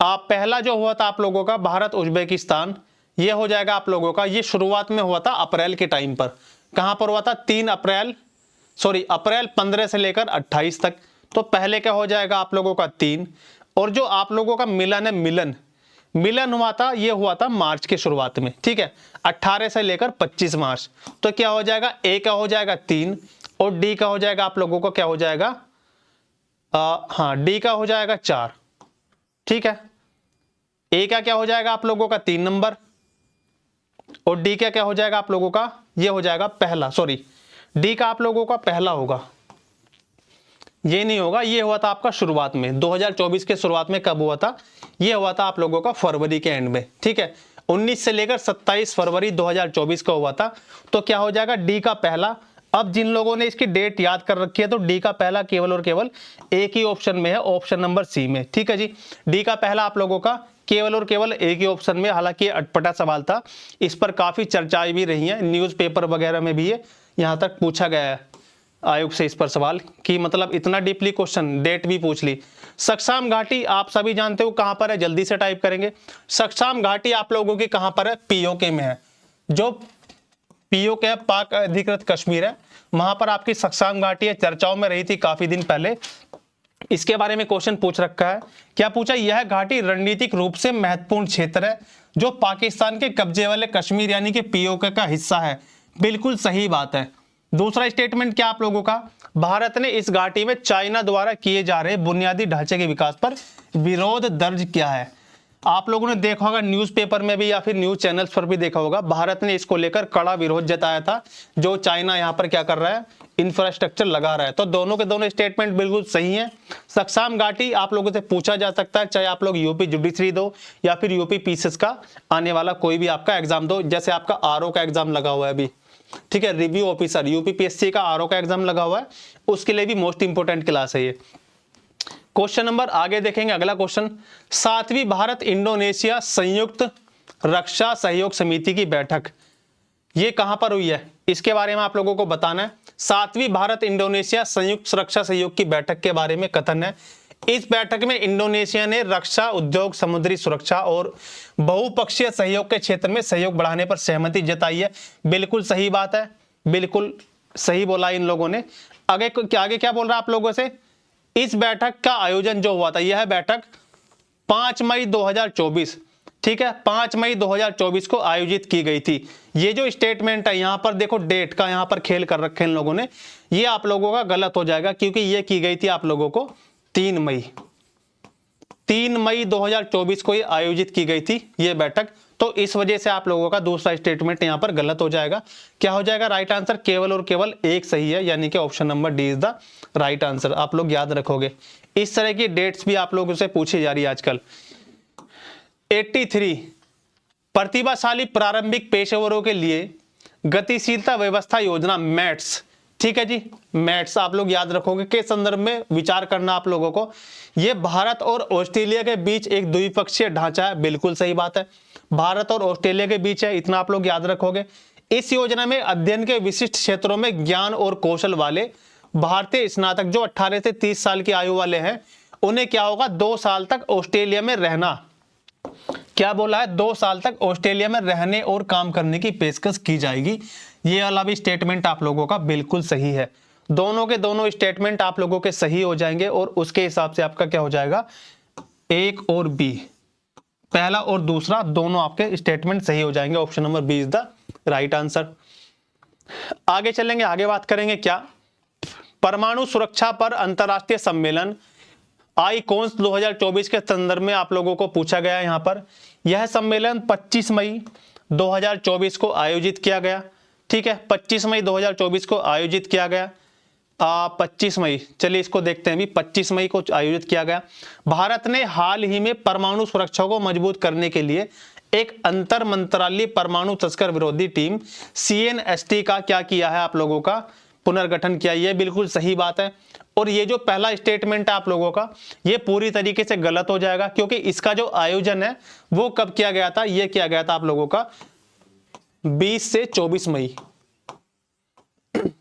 आप पहला जो हुआ था आप लोगों का भारत उज्बेकिस्तान, ये हो जाएगा आप लोगों का, ये शुरुआत में हुआ था अप्रैल के टाइम पर, कहां पर हुआ था, अप्रैल 15 से लेकर 28 तक। तो पहले क्या हो जाएगा आप लोगों का 3, और जो आप लोगों का मिलन है, मिलन हुआ था, ये हुआ था मार्च के शुरुआत में, ठीक है, 18 से लेकर 25 मार्च। तो क्या हो जाएगा, ए का हो जाएगा 3 और डी का हो जाएगा आप लोगों को क्या हो जाएगा, हाँ डी का हो जाएगा 4, ठीक है। ए का क्या हो जाएगा आप लोगों का 3 नंबर और डी का क्या हो जाएगा आप लोगों का, ये हो जाएगा पहला, डी का आप लोगों का पहला होगा, ये नहीं होगा, ये हुआ था आपका शुरुआत में 2024 के शुरुआत में। कब हुआ था, ये हुआ था आप लोगों का फरवरी के एंड में, ठीक है, 19 से लेकर 27 फरवरी 2024 का हुआ था। तो क्या हो जाएगा, डी का पहला। अब जिन लोगों ने इसकी डेट याद कर रखी है तो डी का पहला केवल और केवल एक ही ऑप्शन में है, ऑप्शन नंबर सी में, ठीक है जी। डी का पहला आप लोगों का केवल और केवल एक ही ऑप्शन में, हालांकि अटपटा सवाल था, इस पर काफी चर्चाएं भी रही हैं, न्यूज़पेपर वगैरह में भी ये यहां तक पूछा गया है आयोग से इस पर सवाल, कि मतलब इतना डीपली क्वेश्चन, डेट भी पूछ ली। सक्साम घाटी आप सभी जानते हो कहां पर है, जल्दी से टाइप करेंगे। सक्साम घाटी आप लोगों की कहां पर है, पीओके में है, जो पीओके पाक अधिकृत कश्मीर है, वहां पर आपकी सक्साम घाटी है, चर्चाओं में रही थी काफी दिन पहले। इसके बारे में क्वेश्चन पूछ रखा है, क्या पूछा, यह घाटी रणनीतिक रूप से महत्वपूर्ण क्षेत्र है जो पाकिस्तान के कब्जे वाले कश्मीर यानी कि पीओके का हिस्सा है, बिल्कुल सही बात है। दूसरा स्टेटमेंट क्या आप लोगों का, भारत ने इस घाटी में चाइना द्वारा किए जा रहे बुनियादी ढांचे के विकास पर विरोध दर्ज किया है। आप लोगों ने देखा होगा न्यूज़पेपर में भी या फिर न्यूज़ चैनल्स पर भी देखा होगा, भारत ने इसको लेकर कड़ा विरोध जताया था, जो चाइना यहाँ पर क्या कर रहा है, इंफ्रास्ट्रक्चर लगा रहा है। तो दोनों के दोनों स्टेटमेंट बिल्कुल सही हैं। सक्साम घाटी आप लोगों से पूछा जा सकता है, चाहे आप लोग यूपी जुडिशरी दो या फिर यूपी पीसीएस का आने वाला कोई भी आपका एग्जाम दो, जैसे आपका आरओ का एग्जाम लगा हुआ है अभी, ठीक है, रिव्यू ऑफिसर यूपीपीएससी का आरओ का एग्जाम लगा हुआ है, उसके लिए भी मोस्ट इंपोर्टेंट क्लास है ये। क्वेश्चन नंबर आगे देखेंगे, अगला क्वेश्चन, 7वीं भारत इंडोनेशिया संयुक्त रक्षा सहयोग समिति की बैठक ये कहां पर हुई है, इसके बारे में आप लोगों को बताना है। 7वीं भारत इंडोनेशिया संयुक्त रक्षा सहयोग की बैठक के बारे में कथन है। इस बैठक में इंडोनेशिया ने रक्षा उद्योग, समुद्री सुरक्षा और बहुपक्षीय सहयोग के क्षेत्र में सहयोग बढ़ाने पर सहमति जताई है। बिल्कुल सही बात है, बिल्कुल सही बोला इन लोगों ने। आगे क्या बोल रहा है आप लोगों से, इस बैठक का आयोजन जो हुआ था, यह बैठक 5 मई 2024, ठीक है, 5 मई 2024 को आयोजित की गई थी। ये जो स्टेटमेंट है यहां पर देखो, डेट का यहां पर खेल कर रखे इन लोगों ने, ये आप लोगों का गलत हो जाएगा, क्योंकि ये की गई थी आप लोगों को 3 मई 2024 को ये आयोजित की गई थी ये बैठक। तो इस वजह से आप लोगों का दूसरा स्टेटमेंट यहां पर गलत हो जाएगा। क्या हो जाएगा, राइट आंसर केवल और केवल एक सही है, यानी कि option number D is the right answer. आप लोग याद रखोगे, इस तरह की डेट्स भी आप लोगों से पूछी जा रही है आजकल। 83 प्रतिभाशाली प्रारंभिक पेशेवरों के लिए गतिशीलता व्यवस्था योजना मैट्स, ठीक है जी, मैट्स आप लोग याद रखोगे के संदर्भ में विचार करना आप लोगों को। यह भारत और ऑस्ट्रेलिया के बीच एक द्विपक्षीय ढांचा है, बिल्कुल सही बात है, भारत और ऑस्ट्रेलिया के बीच है, इतना आप लोग याद रखोगे। इस योजना में अध्ययन के विशिष्ट क्षेत्रों में ज्ञान और कौशल वाले भारतीय स्नातक जो 18 से 30 साल की आयु वाले हैं, उन्हें क्या होगा, 2 साल तक ऑस्ट्रेलिया में रहना, क्या बोला है, 2 साल तक ऑस्ट्रेलिया में रहने और काम करने की पेशकश की जाएगी। ये वाला भी स्टेटमेंट आप लोगों का बिल्कुल सही है। दोनों के दोनों स्टेटमेंट आप लोगों के सही हो जाएंगे और उसके हिसाब से आपका क्या हो जाएगा, एक और बी, पहला और दूसरा दोनों आपके स्टेटमेंट सही हो जाएंगे। Option number B is the right answer. आगे चलेंगे, आगे बात करेंगे क्या, परमाणु सुरक्षा पर अंतरराष्ट्रीय सम्मेलन आईकॉन्स 2024 के संदर्भ में आप लोगों को पूछा गया है। यहाँ पर यह सम्मेलन 25 मई 2024 को आयोजित किया गया, ठीक है, 25 मई 2024 को आयोजित किया गया। 25 मई, चलिए इसको देखते हैं भी, 25 मई को आयोजित किया गया। भारत ने हाल ही में परमाणु सुरक्षा को मजबूत करने के लिए एक अंतर मंत्रालयीय परमाणु तस्कर विरोधी टीम CNST का क्या किया है, आप लोगों का पुनर्गठन किया। ये बिल्कुल सही बात है। और ये जो पहला स्टेटमेंट है आप लोगों का, ये पूरी तरीके से गलत हो जाएगा, क्योंकि इसका जो आयोजन है वो कब किया गया था, ये किया गया था आप लोगों का 20 से 24 मई,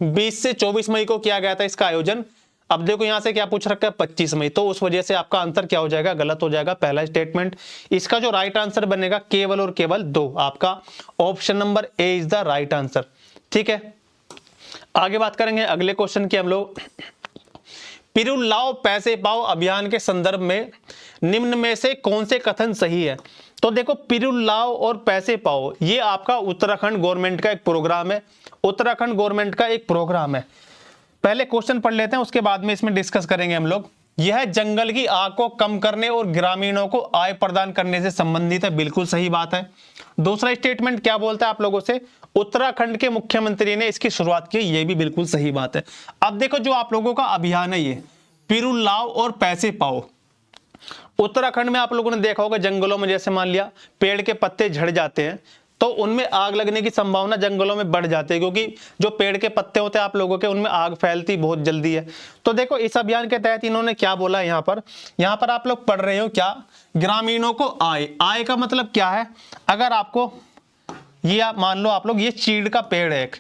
20 से 24 मई को किया गया था इसका आयोजन। अब देखो यहां से क्या पूछ रखा है, 25 मई, तो उस वजह से आपका आंसर क्या हो जाएगा, गलत हो जाएगा पहला स्टेटमेंट। इसका जो राइट आंसर बनेगा केवल और केवल 2, आपका option number A is the right answer, ठीक है। आगे बात करेंगे अगले क्वेश्चन की हम लोग, पिरुल लाओ पैसे पाओ अभियान के संदर्भ में निम्न में से कौन से कथन सही है। तो देखो, पिरुल लाओ और पैसे पाओ ये आपका उत्तराखंड गवर्नमेंट का एक प्रोग्राम है, उत्तराखंड गवर्नमेंट का एक प्रोग्राम है। पहले क्वेश्चन पढ़ लेते हैं, उसके बाद में इसमें डिस्कस करेंगे हम लोग। यह जंगल की आग को कम करने और ग्रामीणों को आय प्रदान करने से संबंधित है, बिल्कुल सही बात है। दूसरा स्टेटमेंट क्या बोलता है आप लोगों से, उत्तराखंड के मुख्यमंत्री ने इसकी शुरुआत की, ये भी बिल्कुल सही बात है। अब देखो जो आप लोगों का अभियान है ये पिरुल लाओ और पैसे पाओ, उत्तराखंड में आप लोगों ने देखा होगा जंगलों में जैसे मान लिया पेड़ के पत्ते झड़ जाते हैं तो उनमें आग लगने की संभावना जंगलों में बढ़ जाती है, क्योंकि जो पेड़ के पत्ते होते हैं आप लोगों के उनमें आग फैलती बहुत जल्दी है। तो देखो इस अभियान के तहत इन्होंने क्या बोला है, यहाँ पर आप लोग पढ़ रहे हो क्या, ग्रामीणों को आय, आय का मतलब क्या है, अगर आपको ये आप मान लो आप लोग ये चीड़ का पेड़ है एक,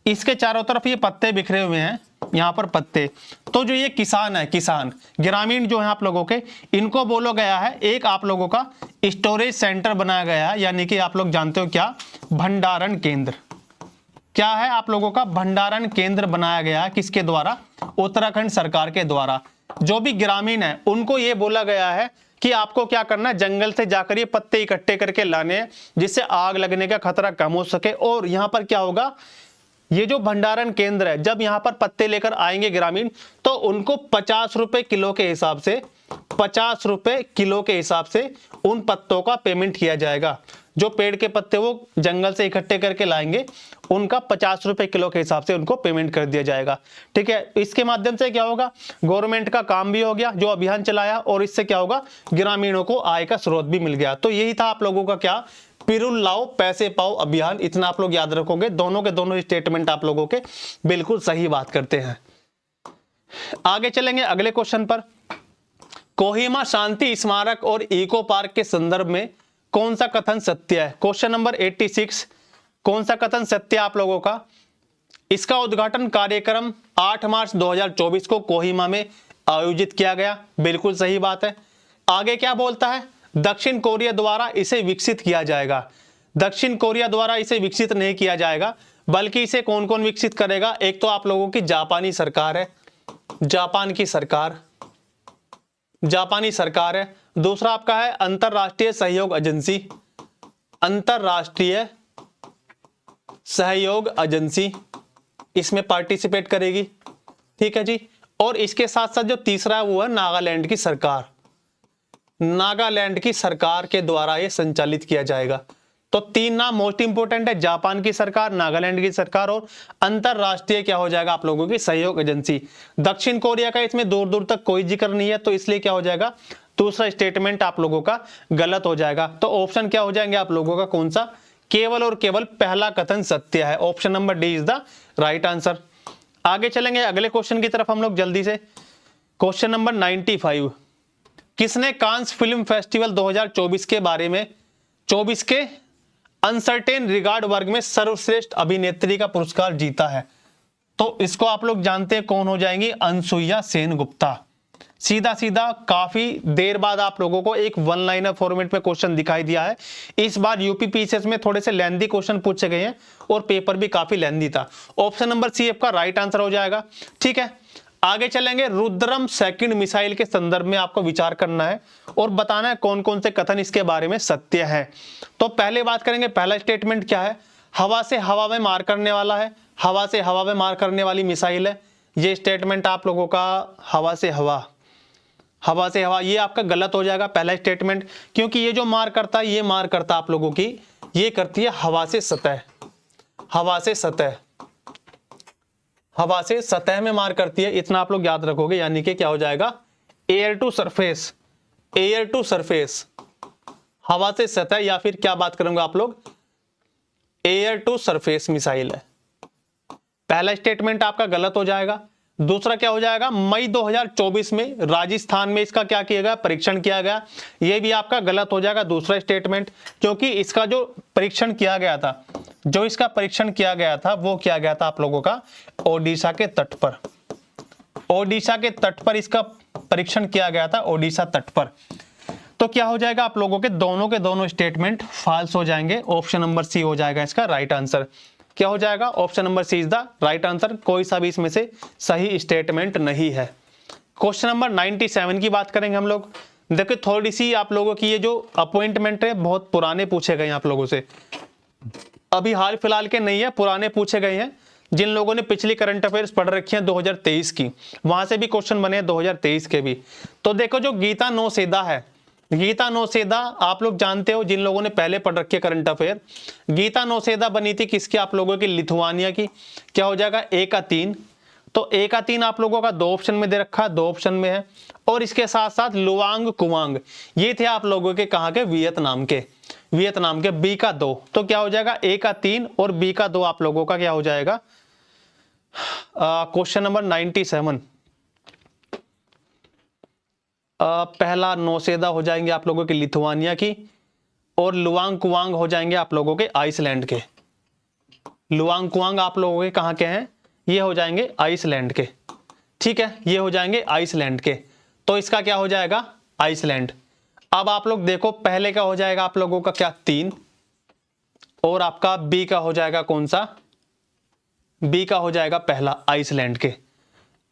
इसके चारों तरफ ये पत्ते बिखरे हुए हैं, यहाँ पर पत्ते, तो जो ये किसान है, किसान ग्रामीण जो है आप लोगों के, इनको बोला गया है एक आप लोगों का स्टोरेज सेंटर बनाया गया है, यानी कि आप लोग जानते हो क्या, भंडारण केंद्र। क्या है आप लोगों का, भंडारण केंद्र बनाया गया है, किसके द्वारा, उत्तराखंड सरकार के द्वारा। जो भी ग्रामीण है उनको ये बोला गया है कि आपको क्या करना है, जंगल से जाकर ये पत्ते इकट्ठे करके लाने हैं, जिससे आग लगने का खतरा कम हो सके। और यहाँ पर क्या होगा, ये जो भंडारण केंद्र है, जब यहाँ पर पत्ते लेकर आएंगे ग्रामीण, तो उनको 50 रुपए किलो के हिसाब से 50 रुपए किलो के हिसाब से उन पत्तों का पेमेंट किया जाएगा। जो पेड़ के पत्ते वो जंगल से इकट्ठे करके लाएंगे, उनका 50 रुपए किलो के हिसाब से उनको पेमेंट कर दिया जाएगा। ठीक है, इसके माध्यम से क्या होगा, गवर्नमेंट का काम भी हो गया जो अभियान चलाया, और इससे क्या होगा, ग्रामीणों को आय का स्रोत भी मिल गया। तो यही था आप लोगों का क्या, पिरुल लाओ पैसे पाओ अभियान। इतना आप लोग याद रखोगे। दोनों के दोनों स्टेटमेंट आप लोगों के बिल्कुल सही बात करते हैं। आगे चलेंगे अगले क्वेश्चन पर। कोहिमा शांति स्मारक और इको पार्क के संदर्भ में कौन सा कथन सत्य है? क्वेश्चन नंबर 86, कौन सा कथन सत्य है आप लोगों का? इसका उद्घाटन कार्यक्रम 8 मार्च 2024 को कोहिमा में आयोजित किया गया। बिल्कुल सही बात है। आगे क्या बोलता है, दक्षिण कोरिया द्वारा इसे विकसित किया जाएगा। दक्षिण कोरिया द्वारा इसे विकसित नहीं किया जाएगा, बल्कि इसे कौन कौन विकसित करेगा? एक तो आप लोगों की जापानी सरकार है, जापान की सरकार, जापानी सरकार है। दूसरा आपका है अंतरराष्ट्रीय सहयोग एजेंसी, अंतरराष्ट्रीय सहयोग एजेंसी, इसमें पार्टिसिपेट करेगी। ठीक है जी। और इसके साथ साथ जो तीसरा है वो है नागालैंड की सरकार, नागालैंड की सरकार के द्वारा ये संचालित किया जाएगा। तो तीन नाम मोस्ट इंपोर्टेंट है, जापान की सरकार, नागालैंड की सरकार और अंतरराष्ट्रीय क्या हो जाएगा आप लोगों की सहयोग एजेंसी। दक्षिण कोरिया का इसमें दूर दूर तक कोई जिक्र नहीं है, तो इसलिए क्या हो जाएगा, दूसरा स्टेटमेंट आप लोगों का गलत हो जाएगा। तो ऑप्शन क्या हो जाएंगे आप लोगों का, कौन सा, केवल और केवल पहला कथन सत्य है। Option number D is the right answer. आगे चलेंगे अगले क्वेश्चन की तरफ हम लोग जल्दी से। क्वेश्चन नंबर 95, किसने कांस फिल्म फेस्टिवल 2024 के बारे में 24 के अनसर्टेन रिगार्ड वर्ग में सर्वश्रेष्ठ अभिनेत्री का पुरस्कार जीता है? तो इसको आप लोग जानते हैं कौन हो जाएंगी, अनसुईया सेन गुप्ता। सीधा सीधा काफी देर बाद आप लोगों को एक वन लाइनर फॉर्मेट में क्वेश्चन दिखाई दिया है। इस बार यूपी पीसीएस में थोड़े से लेंथी क्वेश्चन पूछे गए हैं और पेपर भी काफी लेंथी था। ऑप्शन नंबर सी आपका राइट आंसर हो जाएगा। ठीक है, आगे चलेंगे। रुद्रम सेकंड मिसाइल के संदर्भ में आपको विचार करना है और बताना है कौन कौन से कथन इसके बारे में सत्य है। तो पहले बात करेंगे, पहला स्टेटमेंट क्या है, हवा से हवा में मार करने वाला है, हवा से हवा में मार करने वाली मिसाइल है। ये स्टेटमेंट आप लोगों का हवा से हवा, हवा से हवा, ये आपका गलत हो जाएगा पहला स्टेटमेंट, क्योंकि ये जो मार करता है, ये मार करता आप लोगों की, ये करती है हवा से सतह, हवा से सतह, हवा से सतह में मार करती है। इतना आप लोग याद रखोगे, यानी कि क्या हो जाएगा, air to surface, air to surface, हवा से सतह, या फिर क्या बात करेंगे आप लोग, एयर टू सरफेस मिसाइल है। पहला स्टेटमेंट आपका गलत हो जाएगा। दूसरा क्या हो जाएगा, मई 2024 में राजस्थान में इसका क्या किया गया, परीक्षण किया गया, यह भी आपका गलत हो जाएगा दूसरा स्टेटमेंट, क्योंकि इसका जो परीक्षण किया गया था, जो इसका परीक्षण किया गया था वो किया गया था आप लोगों का ओडिशा के तट पर, ओडिशा के तट पर इसका परीक्षण किया गया था, ओडिशा तट पर। तो क्या हो जाएगा आप लोगों के दोनों स्टेटमेंट फॉल्स हो जाएंगे। ऑप्शन नंबर सी हो जाएगा इसका राइट आंसर। क्या हो जाएगा, option number C is the right answer. कोई सा भी इसमें से सही स्टेटमेंट नहीं है। क्वेश्चन नंबर 97 की बात करेंगे हम लोग। देखिए थोड़ी सी आप लोगों की ये जो अपॉइंटमेंट है बहुत पुराने पूछे गए हैं आप लोगों से, अभी हाल फिलहाल के नहीं है, पुराने पूछे गए हैं। जिन लोगों ने पिछली करंट अफेयर्स पढ़ रखी है 2023 की, वहां से भी क्वेश्चन बने 2023 के भी। तो देखो जो गीता नौसेदा है, गीता नौसेदा आप लोग जानते हो, जिन लोगों ने पहले पढ़ रखी है करंट अफेयर, गीता नौसेदा बनी थी किसकी, आप लोगों की लिथुआनिया की। क्या हो जाएगा, ए का 3। तो ए का 3 आप लोगों का 2 ऑप्शन में दे रखा है, 2 ऑप्शन में है। और इसके साथ साथ लुआंग कुआंग, ये थे आप लोगों के कहाँ के, वियतनाम के, वियतनाम के। बी का 2, तो क्या हो जाएगा, ए का 3 और बी का 2 आप लोगों का क्या हो जाएगा। क्वेश्चन नंबर 97, पहला नौसेदा हो जाएंगे आप लोगों के लिथुआनिया की, और लुआंग कुआंग हो जाएंगे आप लोगों के आइसलैंड के। लुआंग कुआंग आप लोगों के कहाँ के हैं, ये हो जाएंगे आइसलैंड के। ठीक है, ये हो जाएंगे आइसलैंड के। तो इसका क्या हो जाएगा, आइसलैंड। अब आप लोग देखो पहले का हो जाएगा आप लोगों का क्या, 3, और आपका बी का हो जाएगा कौन सा, बी का हो जाएगा पहला आइसलैंड के।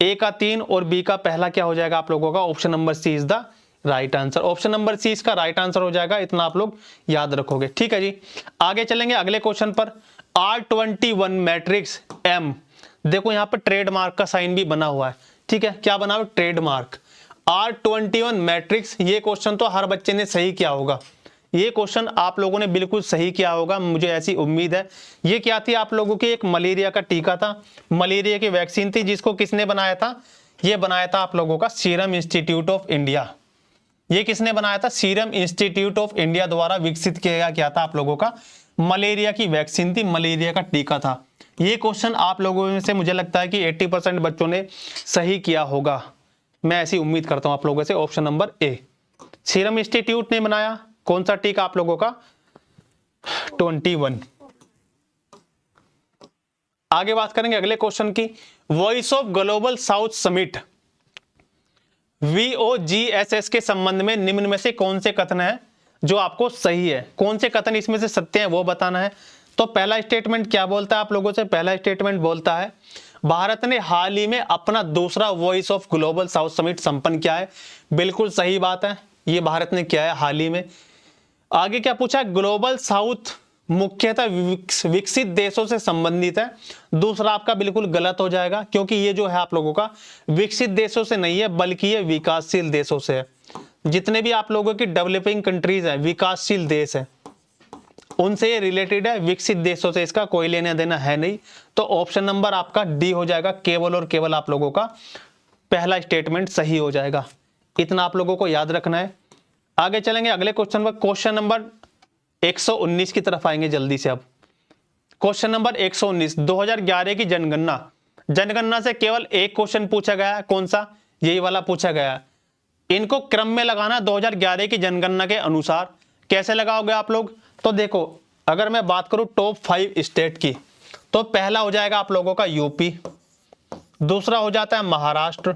ए का 3 और बी का पहला क्या हो जाएगा आप लोगों का, option number C is the right answer. Option number C इसका राइट आंसर हो जाएगा, इतना आप लोग याद रखोगे। ठीक है जी, आगे चलेंगे अगले क्वेश्चन पर। R21 मैट्रिक्स M, देखो यहाँ पर ट्रेडमार्क का साइन भी बना हुआ है, ठीक है, क्या बना हुआ है, ट्रेडमार्क। R21 मैट्रिक्स, ये क्वेश्चन तो हर बच्चे ने सही किया होगा, ये क्वेश्चन आप लोगों ने बिल्कुल सही किया होगा, मुझे ऐसी उम्मीद है। ये क्या थी आप लोगों की, एक मलेरिया का टीका था, मलेरिया की वैक्सीन थी, जिसको किसने बनाया था, ये बनाया था आप लोगों का सीरम इंस्टीट्यूट ऑफ इंडिया। ये किसने बनाया था, सीरम इंस्टीट्यूट ऑफ इंडिया द्वारा विकसित किया गया था आप लोगों का, मलेरिया की वैक्सीन थी, मलेरिया का टीका था। ये क्वेश्चन आप लोगों में से मुझे लगता है कि 80% बच्चों ने सही किया होगा, मैं ऐसी उम्मीद करता हूं आप लोगों से। Option number A, serum institute ने बनाया कौन सा टीका आप लोगों का, 21। आगे बात करेंगे अगले क्वेश्चन की, voice of global south summit VOGSS के संबंध में निम्न में से कौन से कथन है जो आपको सही है, कौन से कथन इसमें से सत्य है वो बताना है। तो पहला स्टेटमेंट क्या बोलता है आप लोगों से, पहला स्टेटमेंट बोलता है भारत ने हाल ही में अपना दूसरा voice of global south summit संपन्न किया है, बिल्कुल सही बात है, ये भारत ने किया है हाल ही में। आगे क्या पूछा, ग्लोबल साउथ मुख्यतः विकसित देशों से संबंधित है, दूसरा आपका बिल्कुल गलत हो जाएगा, क्योंकि ये जो है आप लोगों का विकसित देशों से नहीं है, बल्कि ये विकासशील देशों से है। जितने भी आप लोगों की डेवलपिंग कंट्रीज है, विकासशील देश है, उनसे ये रिलेटेड है, विकसित देशों से इसका कोई लेना देना है नहीं। तो ऑप्शन नंबर आपका डी हो जाएगा, केवल और केवल आप लोगों का पहला स्टेटमेंट सही हो जाएगा, इतना आप लोगों को याद रखना है। आगे चलेंगे अगले क्वेश्चन पर, क्वेश्चन नंबर 119 की तरफ आएंगे जल्दी से। अब क्वेश्चन नंबर 119, 2011 की जनगणना से केवल एक क्वेश्चन पूछा गया है, कौन सा, यही वाला पूछा गया है। इनको क्रम में लगाना 2011 की जनगणना के अनुसार, कैसे लगाओगे आप लोग, तो देखो अगर मैं बात करूं टॉप 5 स्टेट की, तो पहला हो जाएगा आप लोगों का यूपी, दूसरा हो जाता है महाराष्ट्र,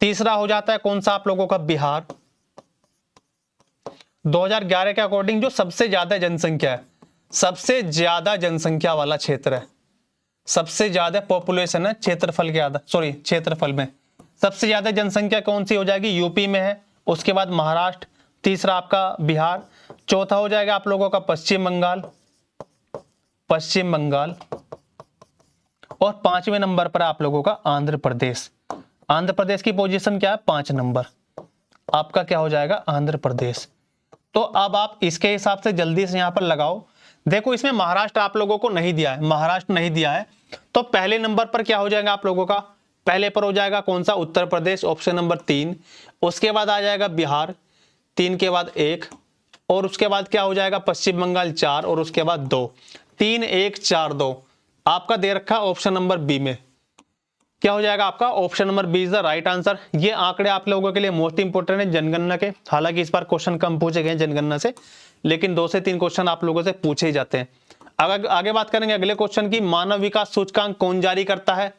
तीसरा हो जाता है कौन सा आप लोगों का बिहार। 2011 के अकॉर्डिंग जो सबसे ज्यादा जनसंख्या है, सबसे ज्यादा जनसंख्या वाला क्षेत्र है, सबसे ज्यादा पॉपुलेशन है क्षेत्रफल के आधार, सॉरी क्षेत्रफल में सबसे ज्यादा जनसंख्या कौन सी हो जाएगी, यूपी में है, उसके बाद महाराष्ट्र, तीसरा आपका बिहार, चौथा हो जाएगा आप लोगों का पश्चिम बंगाल, और 5वें नंबर पर आप लोगों का आंध्र प्रदेश। आंध्र प्रदेश की पोजीशन क्या है, 5 नंबर, आपका क्या हो जाएगा, आंध्र प्रदेश। तो अब आप इसके हिसाब से जल्दी से यहां पर लगाओ। देखो इसमें महाराष्ट्र आप लोगों को नहीं दिया है, महाराष्ट्र नहीं दिया है, तो पहले नंबर पर क्या हो जाएगा आप लोगों का, पहले पर हो जाएगा कौन सा, उत्तर प्रदेश, ऑप्शन नंबर 3, उसके बाद आ जाएगा बिहार, 3 के बाद 1, और उसके बाद क्या हो जाएगा पश्चिम बंगाल 4, और उसके बाद 2, 3 1 4 2, आपका दे रखा ऑप्शन नंबर बी में, क्या हो जाएगा आपका option number B is the right answer. ये आंकड़े आप लोगों के लिए मोस्ट इंपोर्टेंट है जनगणना के, हालांकि इस बार क्वेश्चन कम पूछे गए जनगणना से, लेकिन 2 से 3 क्वेश्चन आप लोगों से पूछे ही जाते हैं। अगर आगे बात करेंगे अगले क्वेश्चन की, मानव विकास सूचकांक कौन जारी करता है।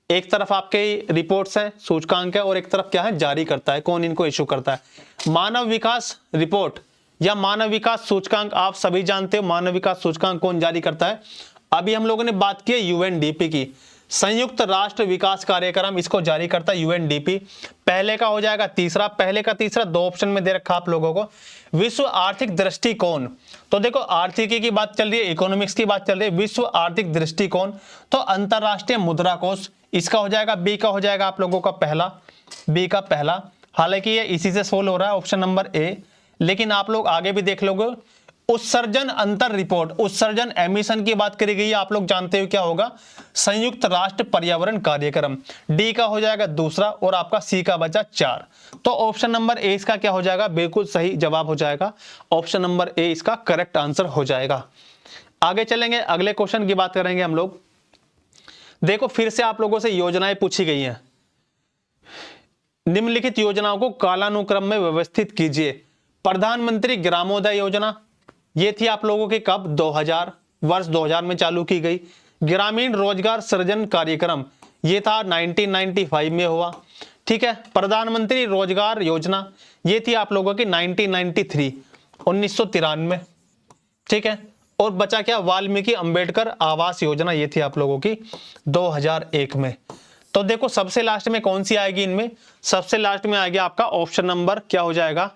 एक तरफ आपके रिपोर्ट्स है, सूचकांक है, और एक तरफ क्या है, जारी करता है, कौन इनको इश्यू करता है। मानव विकास रिपोर्ट या मानव विकास सूचकांक आप सभी जानते हो, मानव विकास सूचकांक कौन जारी करता है। अभी हम लोगों ने बात की यूएनडीपी की, संयुक्त राष्ट्र विकास कार्यक्रम इसको जारी करता है यूएनडीपी। पहले का हो जाएगा तीसरा, पहले का तीसरा 2 ऑप्शन में दे रखा आप लोगों को। विश्व आर्थिक दृष्टिकोण, तो देखो आर्थिकी की बात चल रही है, इकोनॉमिक्स की बात चल रही है, विश्व आर्थिक दृष्टिकोण, तो अंतरराष्ट्रीय मुद्रा कोष, इसका हो जाएगा बी का हो जाएगा आप लोगों का पहला, बी का पहला। हालांकि ये इसी से सोल्व हो रहा है ऑप्शन नंबर ए, लेकिन आप लोग आगे भी देख लोगे। उत्सर्जन अंतर रिपोर्ट, उत्सर्जन एमिशन की बात करी गई है, आप लोग जानते हो क्या होगा, संयुक्त राष्ट्र पर्यावरण कार्यक्रम, डी का हो जाएगा दूसरा, और आपका सी का बचा 4। तो ऑप्शन नंबर ए इसका क्या हो जाएगा, बिल्कुल सही जवाब हो जाएगा, ऑप्शन नंबर ए इसका करेक्ट आंसर हो जाएगा। आगे चलेंगे अगले क्वेश्चन की बात करेंगे हम लोग। देखो फिर से आप लोगों से योजनाएं पूछी गई हैं, निम्नलिखित योजनाओं को कालानुक्रम में व्यवस्थित कीजिए। प्रधानमंत्री ग्रामोदय योजना, ये थी आप लोगों के कब, 2000, वर्ष 2000 में चालू की गई। ग्रामीण रोजगार सृजन कार्यक्रम, ये था 1995 में हुआ, ठीक है। प्रधानमंत्री रोजगार योजना, ये थी आप लोगों की 1993, 1993, ठीक है। और बचा क्या, वाल्मीकि अंबेडकर आवास योजना, ये थी आप लोगों की 2001 में। तो देखो सबसे लास्ट में कौन सी आएगी इनमें, सबसे लास्ट में आएगी आपका ऑप्शन नंबर क्या हो जाएगा,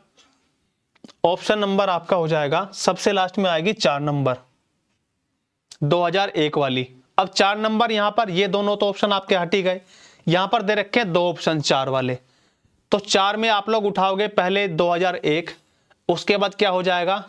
ऑप्शन नंबर आपका हो जाएगा सबसे लास्ट में आएगी 4 नंबर, 2001 वाली। अब 4 नंबर यहां पर, ये दोनों तो ऑप्शन आपके हट ही गए, यहां पर दे रखे हैं 2 ऑप्शन 4 वाले। तो 4 में आप लोग उठाओगे पहले 2001, उसके बाद क्या हो जाएगा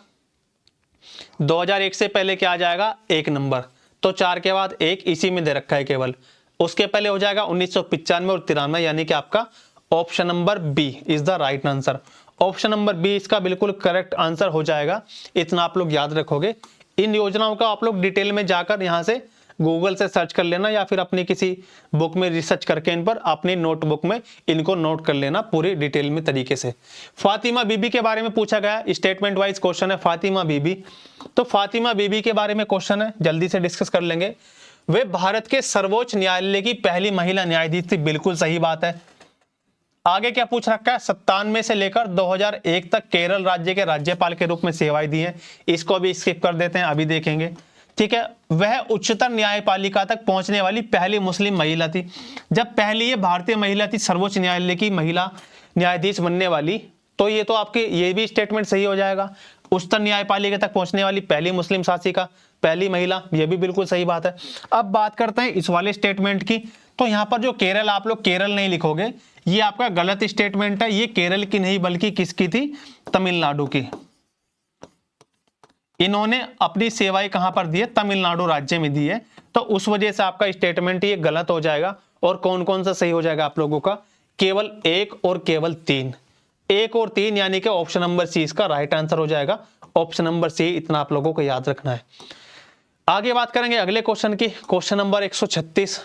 2001 से पहले क्या आ जाएगा 1 नंबर, तो 4 के बाद 1 इसी में दे रखा है केवल। उसके पहले हो जाएगा 1995 और 93, यानी कि आपका option number B is the right answer. Option number B इसका बिल्कुल करेक्ट आंसर हो जाएगा। इतना आप लोग याद रखोगे। इन योजनाओं का आप लोग डिटेल में जाकर यहां से गूगल से सर्च कर लेना, या फिर अपनी किसी बुक में रिसर्च करके इन पर अपनी नोटबुक में इनको नोट कर लेना पूरी डिटेल में तरीके से। फातिमा बीबी के बारे में पूछा गया, स्टेटमेंट वाइज क्वेश्चन है फातिमा बीबी। तो फातिमा बीबी के बारे में क्वेश्चन है, जल्दी से डिस्कस कर लेंगे। वे भारत के सर्वोच्च न्यायालय की पहली महिला न्यायाधीश थी, बिल्कुल सही बात है। आगे क्या पूछ रखा है, 97 से लेकर 2001 तक केरल राज्य के राज्यपाल के रूप में सेवाएं दी हैं। इसको भी स्किप कर देते हैं, अभी देखेंगे, ठीक है। वह उच्चतम न्यायपालिका तक पहुंचने वाली पहली मुस्लिम महिला थी। जब पहली ये भारतीय महिला थी सर्वोच्च न्यायालय की महिला न्यायाधीश बनने वाली, तो ये तो आपके ये भी स्टेटमेंट सही हो जाएगा। उच्चतम न्यायपालिका तक पहुंचने वाली पहली मुस्लिम शासिका, पहली महिला, ये भी बिल्कुल सही बात है। अब बात करते हैं इस वाले स्टेटमेंट की। तो यहां पर जो केरल, आप लोग केरल नहीं लिखोगे, ये आपका गलत स्टेटमेंट है। ये केरल की नहीं बल्कि किसकी थी, तमिलनाडु की। इन्होंने अपनी सेवाएं कहां पर दी है, तमिलनाडु राज्य में दी है। तो उस वजह से आपका स्टेटमेंट ये गलत हो जाएगा। और कौन कौन सा सही हो जाएगा आप लोगों का, केवल 1 और केवल 3, 1 और 3, यानी कि ऑप्शन नंबर सी इसका राइट आंसर हो जाएगा। ऑप्शन नंबर सी, इतना आप लोगों को याद रखना है। आगे बात करेंगे अगले क्वेश्चन की, क्वेश्चन नंबर 136।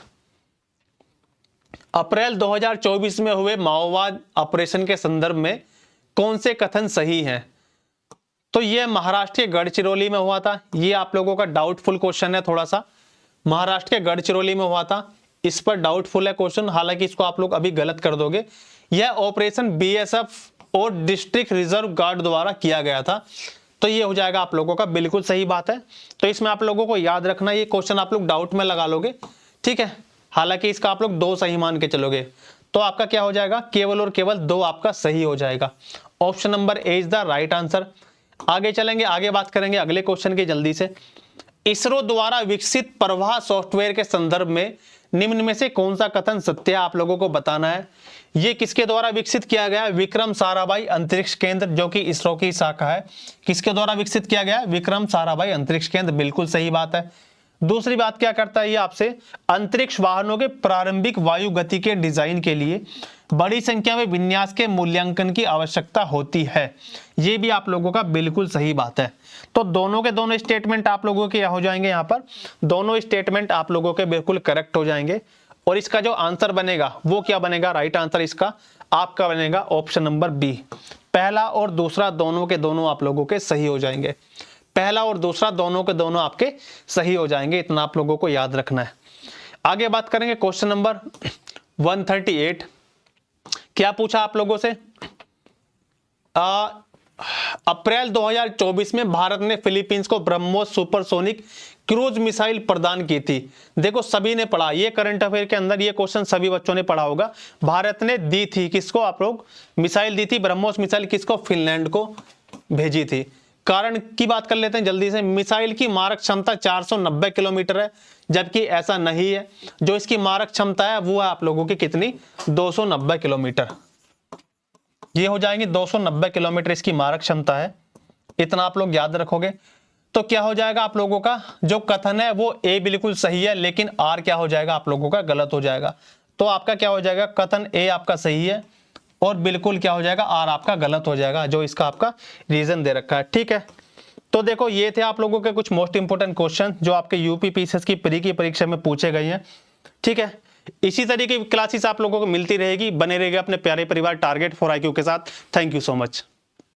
अप्रैल 2024 में हुए माओवाद ऑपरेशन के संदर्भ में कौन से कथन सही हैं? तो ये महाराष्ट्र के गढ़चिरौली में हुआ था। ये आप लोगों का डाउटफुल क्वेश्चन है थोड़ा सा, महाराष्ट्र के गढ़चिरौली में हुआ था। इस पर डाउटफुल है क्वेश्चन, हालांकि इसको आप लोग अभी गलत कर दोगे। यह ऑपरेशन बीएसएफ और डिस्ट्रिक्ट रिजर्व गार्ड द्वारा किया गया था। तो ये हो जाएगा आप लोगों का, बिल्कुल सही बात है। तो इसमें आप लोगों को याद रखना, ये क्वेश्चन आप लोग डाउट में लगा लोगे, ठीक है। हालांकि इसका आप लोग 2 सही मान के चलोगे, तो आपका क्या हो जाएगा, केवल और केवल 2 आपका सही हो जाएगा। Option number A is the right answer. आगे चलेंगे, आगे बात करेंगे अगले क्वेश्चन की जल्दी से। इसरो द्वारा विकसित प्रवाह सॉफ्टवेयर के संदर्भ में निम्न में से कौन सा कथन सत्य है, आप लोगों को बताना है। ये किसके द्वारा विकसित किया गया है, विक्रम साराभाई अंतरिक्ष केंद्र, जो कि इसरो की शाखा है। किसके द्वारा विकसित किया गया है, विक्रम साराभाई अंतरिक्ष केंद्र, बिल्कुल सही बात है। दूसरी बात क्या करता है ये आपसे, अंतरिक्ष वाहनों के प्रारंभिक वायु गति के डिजाइन के लिए बड़ी संख्या में विन्यास के मूल्यांकन की आवश्यकता होती है। ये भी आप लोगों का बिल्कुल सही बात है। तो दोनों के दोनों स्टेटमेंट आप लोगों के हो जाएंगे, यहाँ पर दोनों स्टेटमेंट आप लोगों के बिल्कुल करेक्ट हो जाएंगे। और इसका जो आंसर बनेगा वो क्या बनेगा, राइट आंसर इसका आपका बनेगा ऑप्शन नंबर बी। पहला और दूसरा दोनों के दोनों आप लोगों के सही हो जाएंगे। पहला और दूसरा दोनों के दोनों आपके सही हो जाएंगे, इतना आप लोगों को याद रखना है। आगे बात करेंगे क्वेश्चन नंबर 138। क्या पूछा आप लोगों से, अप्रैल 2024 में भारत ने फिलीपींस को ब्रह्मोस सुपरसोनिक क्रूज मिसाइल प्रदान की थी। देखो सभी ने पढ़ा, ये करंट अफेयर के अंदर ये क्वेश्चन सभी बच्चों ने पढ़ा होगा। भारत ने दी थी किसको, आप लोग मिसाइल दी थी, ब्रह्मोस मिसाइल किसको, फिनलैंड को भेजी थी। कारण की बात कर लेते हैं जल्दी से। मिसाइल की मारक क्षमता 490 किलोमीटर है, जबकि ऐसा नहीं है। जो इसकी मारक क्षमता है वो है आप लोगों की कितनी, 290 किलोमीटर। ये हो जाएंगे 290 किलोमीटर इसकी मारक क्षमता है, इतना आप लोग याद रखोगे। तो क्या हो जाएगा आप लोगों का जो कथन है वो ए बिल्कुल सही है, लेकिन आर क्या हो जाएगा आप लोगों का गलत हो जाएगा। तो आपका क्या हो जाएगा, कथन ए आपका सही है और बिल्कुल क्या हो जाएगा, आर आपका गलत हो जाएगा, जो इसका आपका रीजन दे रखा है, ठीक है। तो देखो ये थे आप लोगों के कुछ मोस्ट इंपोर्टेंट क्वेश्चन जो आपके यूपी पीसीएस की प्री की परीक्षा में पूछे गए हैं, ठीक है। इसी तरीके की क्लासेस आप लोगों को मिलती रहेगी, बने रहेगा अपने प्यारे परिवार टारगेट फॉर IQ के साथ। Thank you so much.